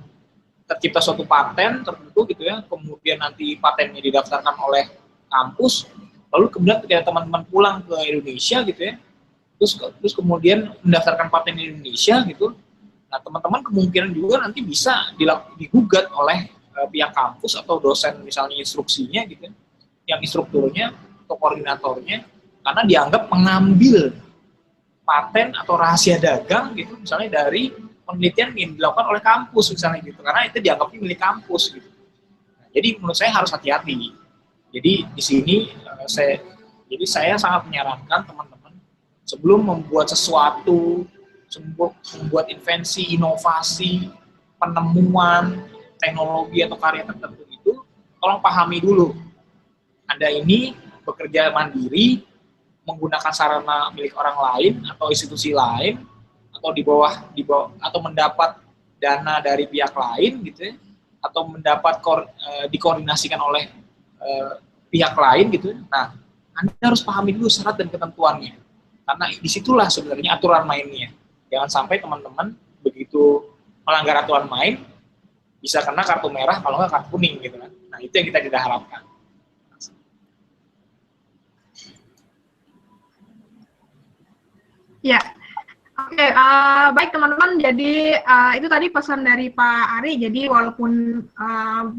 S3: tercipta suatu paten tertentu gitu ya, kemudian nanti patennya didaftarkan oleh kampus, lalu kemudian ketika teman-teman pulang ke Indonesia gitu ya, terus kemudian mendaftarkan paten di Indonesia gitu, nah teman-teman kemungkinan juga nanti bisa digugat oleh pihak kampus atau dosen misalnya instruksinya gitu ya, yang instrukturnya atau koordinatornya, karena dianggap mengambil paten atau rahasia dagang gitu, misalnya dari penelitian yang dilakukan oleh kampus misalnya gitu, karena itu dianggapnya milik kampus gitu. Nah, jadi menurut saya harus hati-hati. Jadi di sini saya sangat menyarankan teman-teman sebelum membuat sesuatu, membuat invensi, inovasi, penemuan, teknologi atau karya tertentu itu, tolong pahami dulu. Anda ini bekerja mandiri, menggunakan sarana milik orang lain atau institusi lain, atau di bawah atau mendapat dana dari pihak lain gitu ya, atau mendapat dikoordinasikan oleh pihak lain gitu. Nah, Anda harus pahami dulu syarat dan ketentuannya, karena disitulah sebenarnya aturan mainnya. Jangan sampai teman-teman begitu melanggar aturan main bisa kena kartu merah, kalau nggak kartu kuning gitu kan. Nah, itu yang kita tidak harapkan.
S2: Ya. Oke, baik teman-teman. Jadi itu tadi pesan dari Pak Ari. Jadi walaupun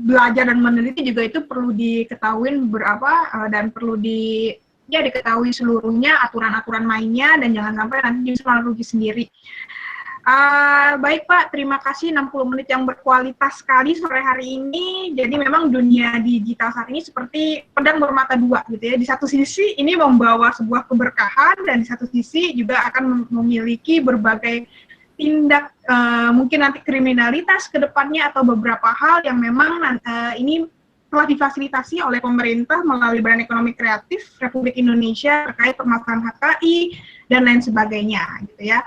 S2: belajar dan meneliti juga itu perlu diketahui dan perlu diketahui seluruhnya aturan-aturan mainnya, dan jangan sampai nanti justru malah rugi sendiri. Baik Pak, terima kasih 60 menit yang berkualitas sekali sore hari ini. Jadi memang dunia digital saat ini seperti pedang bermata dua gitu ya. Di satu sisi ini membawa sebuah keberkahan, dan di satu sisi juga akan memiliki berbagai tindak mungkin nanti kriminalitas ke depannya, atau beberapa hal yang memang ini telah difasilitasi oleh pemerintah melalui Badan Ekonomi Kreatif Republik Indonesia terkait permasalahan HKI dan lain sebagainya gitu ya.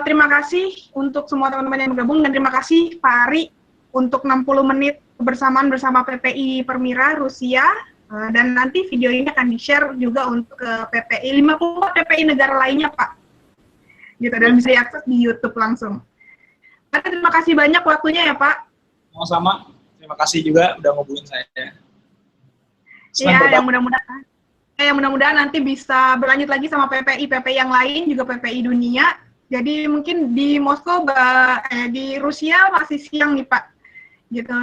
S2: Terima kasih untuk semua teman-teman yang bergabung, dan terima kasih Pak Ari untuk 60 menit kebersamaan bersama PPI Permira Rusia, dan nanti video ini akan di-share juga untuk PPI 50 PPI negara lainnya Pak, gitu, dan bisa diakses di YouTube langsung. Terima kasih banyak waktunya ya Pak.
S3: Sama-sama, terima kasih juga udah ngobongin saya.
S2: Iya, yang mudah-mudahan nanti bisa berlanjut lagi sama PPI yang lain, juga PPI dunia. Jadi mungkin di Moskow, di Rusia masih siang nih Pak, gitu.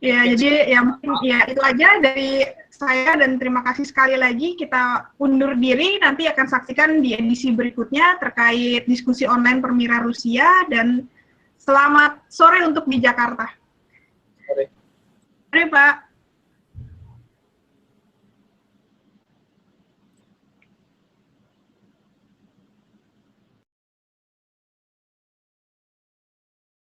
S2: Ya, jadi ya mungkin ya itu aja dari saya, dan terima kasih sekali lagi. Kita undur diri, nanti akan saksikan di edisi berikutnya terkait diskusi online Permira Rusia, dan selamat sore untuk di Jakarta.
S3: Sore.
S2: Sore Pak.